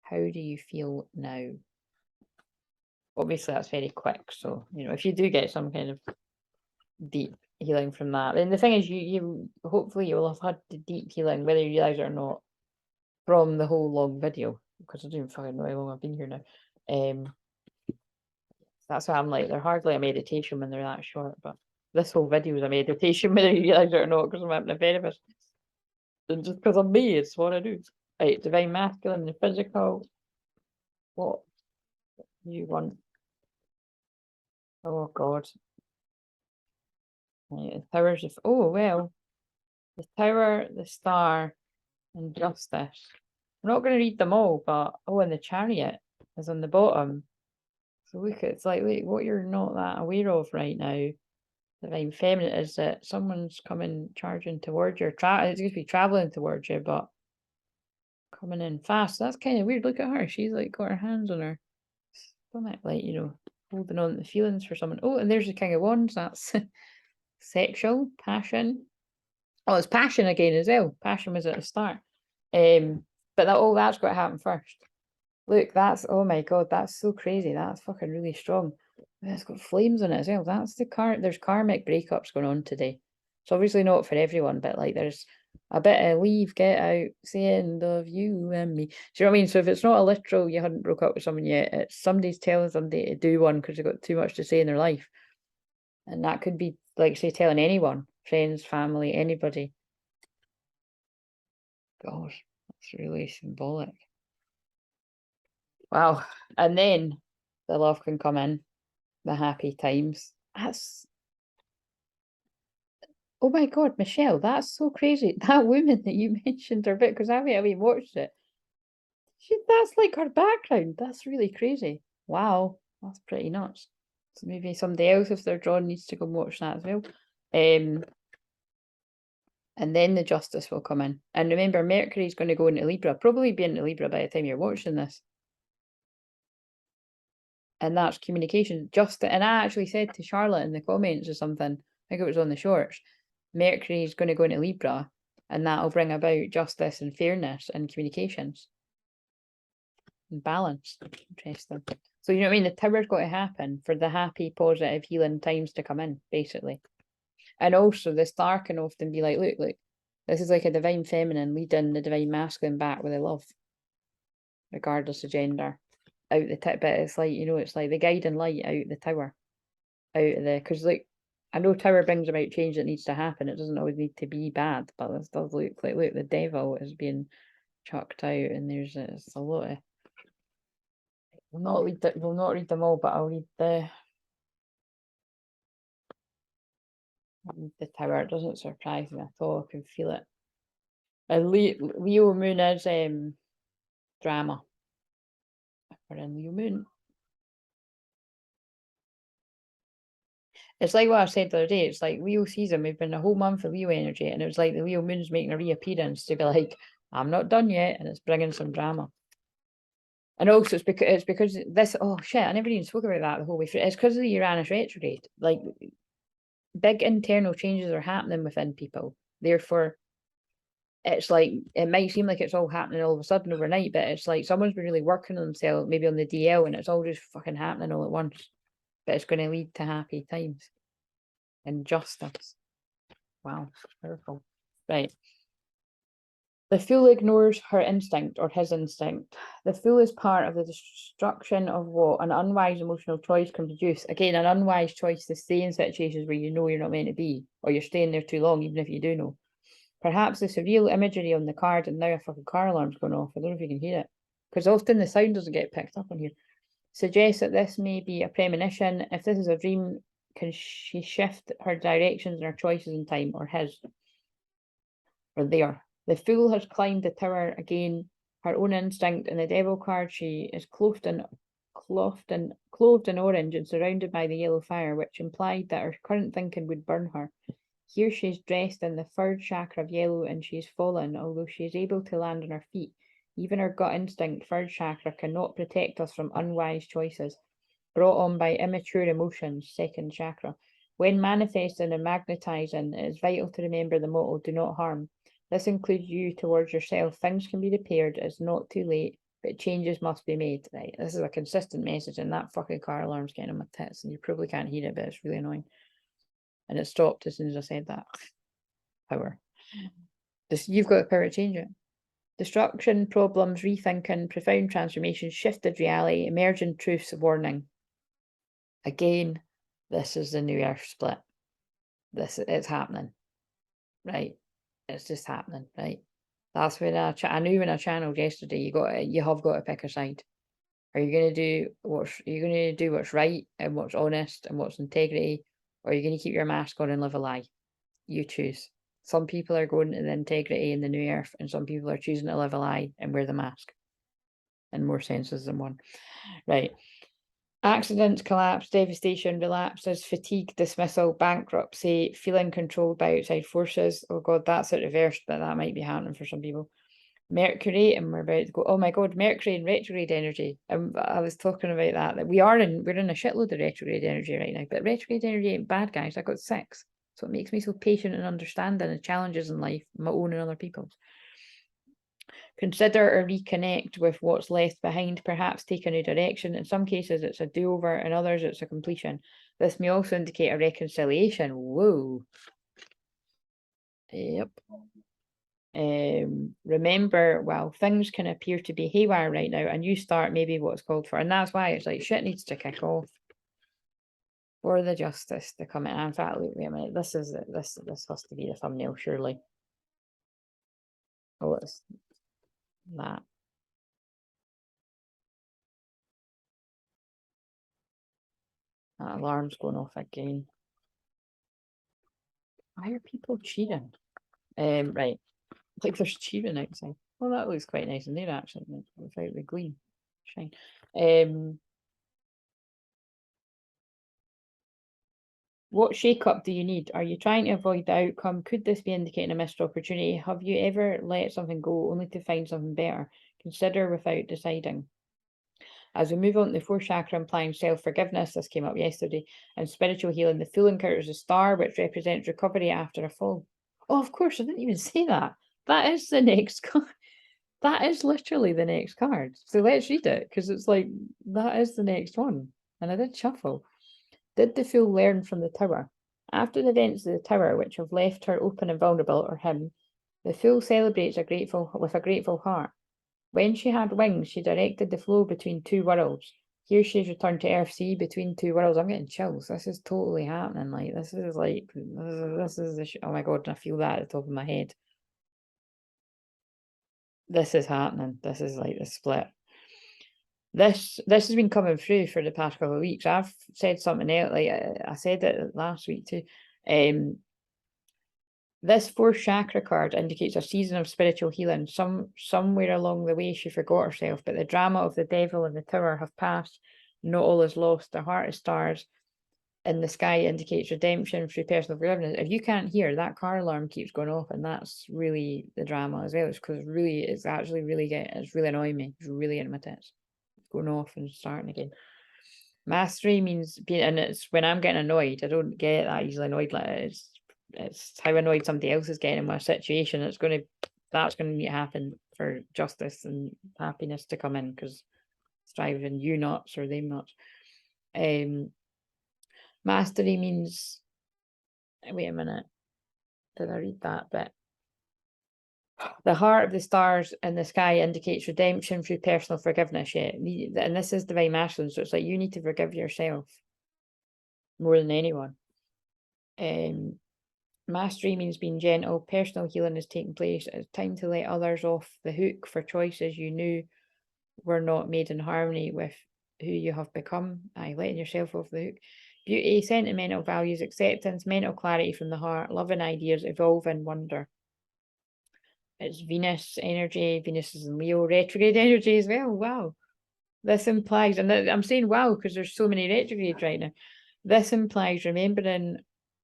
How do you feel now? Obviously, that's very quick. So, you know, if you do get some kind of deep healing from that, and the thing is, you hopefully you'll have had the deep healing, whether you realize it or not, from the whole long video, because I don't fucking know how long I've been here now. That's why I'm like, they're hardly a meditation when they're that short, but this whole video is a meditation, whether you realize it or not, because I'm having a therapist. And just because I'm me, it's what I do. Right, divine masculine, the physical. What you want? Oh God. Right, the towers of, oh well, the tower, the star, and justice. I'm not going to read them all, but oh, and the chariot is on the bottom. So look, it's like, wait, what you're not that aware of right now, divine feminine, is that someone's coming charging towards you. It's going to be traveling towards you, but coming in fast. That's kind of weird. Look at her. She's like got her hands on her stomach, like, you know, holding on to the feelings for someone. Oh, and there's the King of Wands. That's sexual, passion. Oh, it's passion again as well. Passion was at the start. But that's got to happen first. Look, that's, oh my God, that's so crazy. That's fucking really strong. It's got flames on it as well. That's there's karmic breakups going on today. It's obviously not for everyone, but like there's a bit of leave, get out, say end of you and me. Do you know what I mean? So if it's not a literal, you hadn't broke up with someone yet, it's somebody's telling somebody to do one because they've got too much to say in their life. And that could be, like, say, telling anyone, friends, family, anybody. Gosh, that's really symbolic. Wow. And then the love can come in, the happy times. That's, oh my God, Michelle, that's so crazy. That woman that you mentioned her bit, because I haven't watched it. That's like her background. That's really crazy. Wow, that's pretty nuts. So maybe somebody else, if they're drawn, needs to go and watch that as well. And then the justice will come in. And remember, Mercury's going to go into Libra, probably be into Libra by the time you're watching this. And that's communication. And I actually said to Charlotte in the comments or something, I think it was on the shorts, Mercury's going to go into Libra, and that'll bring about justice and fairness and communications. And balance. Interesting. So, you know what I mean? The tower's got to happen for the happy, positive, healing times to come in, basically. And also the star can often be like, look, this is like a divine feminine leading the divine masculine back with a love, regardless of gender, out the tip. But it's like, you know, it's like the guiding light out the tower, out of the, because like, I know tower brings about change that needs to happen. It doesn't always need to be bad, but this does look like, look, the devil is being chucked out, and there's a lot of, we'll not read them all, but I'll read the tower. It doesn't surprise me at all. I can feel it. And Leo moon is drama. We're in Leo moon. It's like what I said the other day. It's like Leo season. We've been a whole month of Leo energy, and it was like the Leo moon's making a reappearance to be like, I'm not done yet, and it's bringing some drama. And also, it's because this. Oh shit! I never even spoke about that the whole way through. It's because of the Uranus retrograde. Like, big internal changes are happening within people. Therefore, it's like, it might seem like it's all happening all of a sudden overnight, but it's like someone's been really working on themselves, maybe on the DL, and it's all just fucking happening all at once. But it's going to lead to happy times and justice. Wow, powerful. Right. The fool ignores her instinct, or his instinct. The fool is part of the destruction of what an unwise emotional choice can produce. Again, an unwise choice to stay in situations where you know you're not meant to be, or you're staying there too long, even if you do know. Perhaps the surreal imagery on the card, and now a fucking car alarm's going off. I don't know if you can hear it, because often the sound doesn't get picked up on here. Suggests that this may be a premonition. If this is a dream, can she shift her directions and her choices in time, or his, or there? The fool has climbed the tower again, her own instinct. In the devil card, she is cloaked clothed in orange and surrounded by the yellow fire, which implied that her current thinking would burn her. Here she is dressed in the third chakra of yellow and she is fallen, although she is able to land on her feet. Even her gut instinct, third chakra, cannot protect us from unwise choices brought on by immature emotions, second chakra. When manifesting and magnetizing, it is vital to remember the motto, do not harm. This includes you towards yourself. Things can be repaired, it's not too late, but changes must be made. Right, this is a consistent message, and that fucking car alarm's getting on my tits, and you probably can't hear it, but it's really annoying. And it stopped as soon as I said that. Power. You've got the power to change it. Destruction, problems, rethinking, profound transformation, shifted reality, emerging truths, warning. Again, this is the new earth split. It's happening. Right? It's just happening, right? That's when I knew when I channeled yesterday, you have got to pick a side. Are you gonna do what's right and what's honest and what's integrity, or are you gonna keep your mask on and live a lie? You choose. Some people are going to the integrity in the new earth, and some people are choosing to live a lie and wear the mask. In more senses than one. Right. Accidents, collapse, devastation, relapses, fatigue, dismissal, bankruptcy, feeling controlled by outside forces. Oh God, that's at reverse, but that might be happening for some people. Mercury, and we're about to go, oh my God, Mercury in retrograde energy. And I was talking about that we're in a shitload of retrograde energy right now, but retrograde energy ain't bad, guys. I got 6. So it makes me so patient and understanding the challenges in life, my own and other people's. Consider or reconnect with what's left behind, perhaps take a new direction. In some cases, it's a do-over, in others, it's a completion. This may also indicate a reconciliation. Whoa. Yep. Remember, well, things can appear to be haywire right now, and you start maybe what's called for. And that's why it's like shit needs to kick off for the justice to come in. In fact, wait a minute, this has to be the thumbnail, surely. Oh, it's that. That alarm's going off again. Why are people cheating? Right. Like there's cheating outside. Well, that looks quite nice in there actually, without the gleam shine. What shake-up do you need? Are you trying to avoid the outcome? Could this be indicating a missed opportunity? Have you ever let something go only to find something better? Consider without deciding. As we move on to the 4th chakra, implying self-forgiveness, this came up yesterday, and spiritual healing, the Fool encounters a star, which represents recovery after a fall. Oh, of course, I didn't even say that. That is the next card. That is literally the next card. So let's read it, because it's like, that is the next one. And I did shuffle. Did the Fool learn from the Tower? After the events of the Tower, which have left her open and vulnerable, or him, the Fool celebrates with a grateful heart. When she had wings, she directed the flow between 2 worlds. Here she has returned to Earth Sea between 2 worlds. I'm getting chills. This is totally happening. Like, this is oh my God, I feel that at the top of my head. This is happening. This is like the split. This has been coming through for the past couple of weeks. I've said something else, like I said it last week too. This 4th chakra card indicates a season of spiritual healing. Somewhere along the way she forgot herself, but the drama of the devil and the Tower have passed. Not all is lost. The heart of stars in the sky indicates redemption through personal forgiveness. If you can't hear, that car alarm keeps going off, and that's really the drama as well. It's because it's actually really annoying me. It's really in my tits. It's going off and starting again. Mastery means being, and it's when I'm getting annoyed, I don't get that easily annoyed. Like it's how annoyed somebody else is getting in my situation. That's going to need to happen for justice and happiness to come in, because it's driving you nuts or them nuts. Mastery means, wait a minute, did I read that bit? The heart of the stars in the sky indicates redemption through personal forgiveness. Yeah, and this is divine masculine, so it's like you need to forgive yourself more than anyone. Mastery means being gentle. Personal healing is taking place. It's time to let others off the hook for choices you knew were not made in harmony with who you have become. Letting yourself off the hook. Beauty, sentimental values, acceptance, mental clarity from the heart, love and ideas, evolve and wonder. It's Venus energy. Venus is in Leo, retrograde energy as well. Wow. This implies, and I'm saying wow, because there's so many retrogrades right now. This implies remembering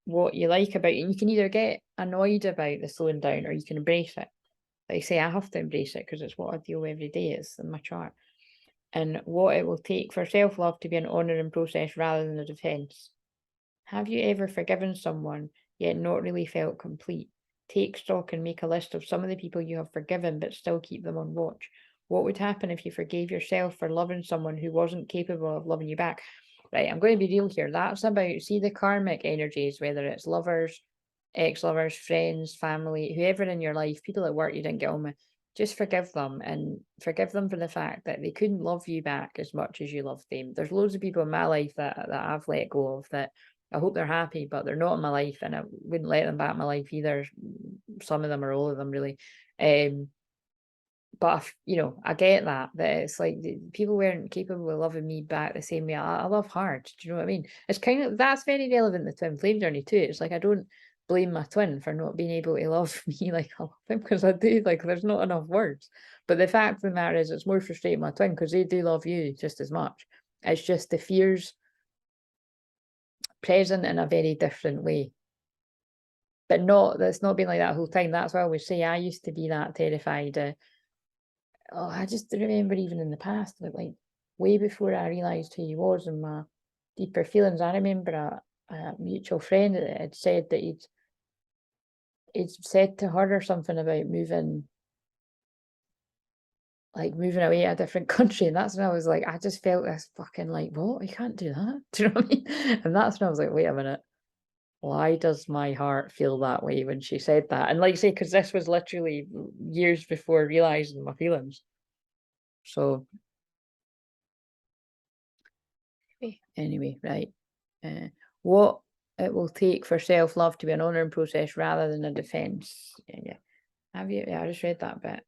what you like about it. And you can either get annoyed about the slowing down or you can embrace it. Like I say, I have to embrace it because it's what I deal with every day. It's in my chart. And what it will take for self-love to be an honouring process rather than a defence. Have you ever forgiven someone yet not really felt complete? Take stock and make a list of some of the people you have forgiven but still keep them on watch. What would happen if you forgave yourself for loving someone who wasn't capable of loving you back? Right, I'm going to be real here. That's about, see the karmic energies, whether it's lovers, ex-lovers, friends, family, whoever in your life, people at work you didn't get on with, just forgive them and forgive them for the fact that they couldn't love you back as much as you loved them. There's loads of people in my life that I've let go of that I hope they're happy, but they're not in my life and I wouldn't let them back in my life either. Some of them or all of them really. But you know, I get that it's like people weren't capable of loving me back the same way I love hard. Do you know what I mean? It's kind of, that's very relevant to the twin flame journey too. It's like I don't blame my twin for not being able to love me like I love him, because I do. Like there's not enough words. But the fact of the matter is it's more frustrating my twin because they do love you just as much. It's just the fears present in a very different way. But not, that's not been like that whole time. That's why I always say I used to be that terrified. I just remember even in the past, like way before I realised who he was and my deeper feelings, I remember a mutual friend that had said that he'd said to her or something about moving away to a different country. And that's when I was like, I just felt this fucking like, what? You can't do that. Do you know what I mean? And that's when I was like, wait a minute. Why does my heart feel that way when she said that? And like I say, because this was literally years before realising my feelings. So anyway, right. What it will take for self-love to be an honouring process rather than a defence. Yeah. Have you? Yeah, I just read that bit.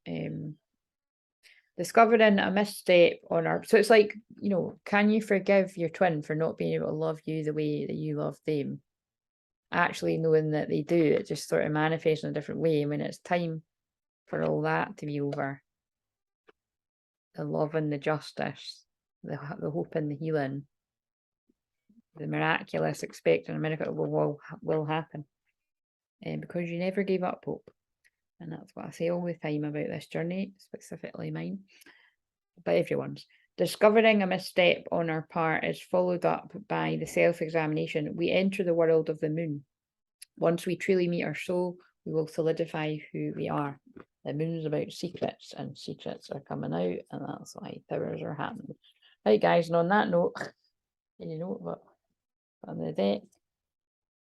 Discovering a misstep on our, so it's like, you know, can you forgive your twin for not being able to love you the way that you love them? Actually knowing that they do, it just sort of manifests in a different way. When it's time for all that to be over, the love and the justice, the hope and the healing, the miraculous, expecting a miracle will happen. Because you never gave up hope. And that's what I say all the time about this journey, specifically mine, but everyone's. Discovering a misstep on our part is followed up by the self-examination. We enter the world of the moon. Once we truly meet our soul, we will solidify who we are. The moon's about secrets, and secrets are coming out, and that's why powers are happening. Right, guys, and on that note, you know what? On the deck,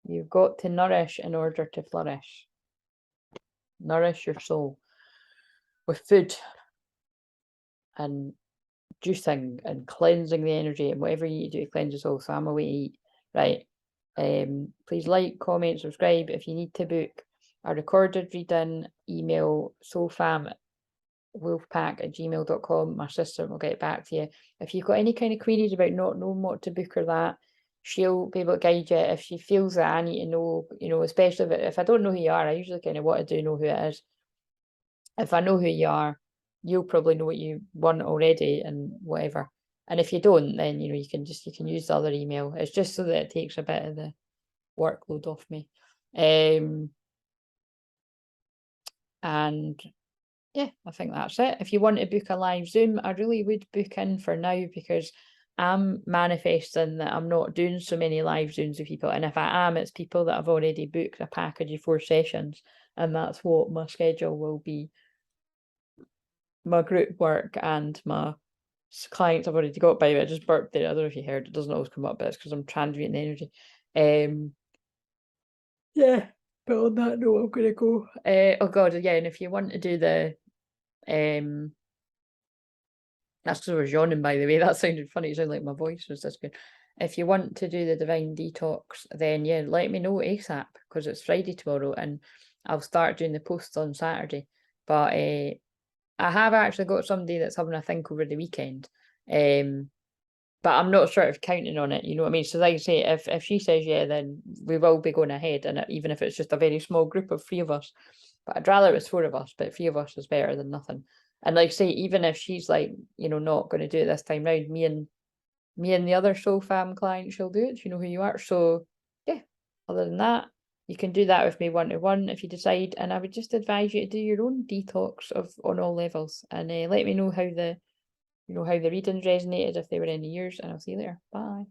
you've got to nourish in order to flourish. Nourish your soul with food and juicing and cleansing the energy and whatever you do to cleanse your soul. So I'm away to eat. Right. Please like, comment, subscribe. If you need to book a recorded reading, email soulfam wolfpack@gmail.com. My sister will get back to you. If you've got any kind of queries about not knowing what to book or that, she'll be able to guide you. If she feels that I need to know, you know, especially if I don't know who you are, I usually kind of want to know who it is. If I know who you are, you'll probably know what you want already and whatever. And if you don't, then you know you can use the other email. It's just so that it takes a bit of the workload off me. And yeah, I think that's it. If you want to book a live Zoom, I really would book in for now, because I'm manifesting that I'm not doing so many live Zooms with people. And if I am, it's people that have already booked a package of 4 sessions. And that's what my schedule will be. My group work and my clients I've already got. By the way, I just burped there. I don't know if you heard. It doesn't always come up, but it's because I'm transmuting the energy. Yeah, but on that note, I'm gonna go. Oh god, yeah, and if you want to do the that's because I was yawning, by the way. That sounded funny. It sounded like my voice was this good. If you want to do the divine detox, then yeah, let me know ASAP, because it's Friday tomorrow and I'll start doing the posts on Saturday. But I have actually got somebody that's having a think over the weekend. But I'm not sort of counting on it, you know what I mean? So like I say, if she says yeah, then we will be going ahead, and even if it's just a very small group of 3 of us. But I'd rather it was 4 of us, but 3 of us is better than nothing. And like I say, even if she's like, you know, not going to do it this time round, me and the other soul fam client, she'll do it. You know who you are. So yeah, other than that, you can do that with me 1-to-1 if you decide. And I would just advise you to do your own detox on all levels, and let me know how the readings resonated, if they were any of yours, and I'll see you later. Bye.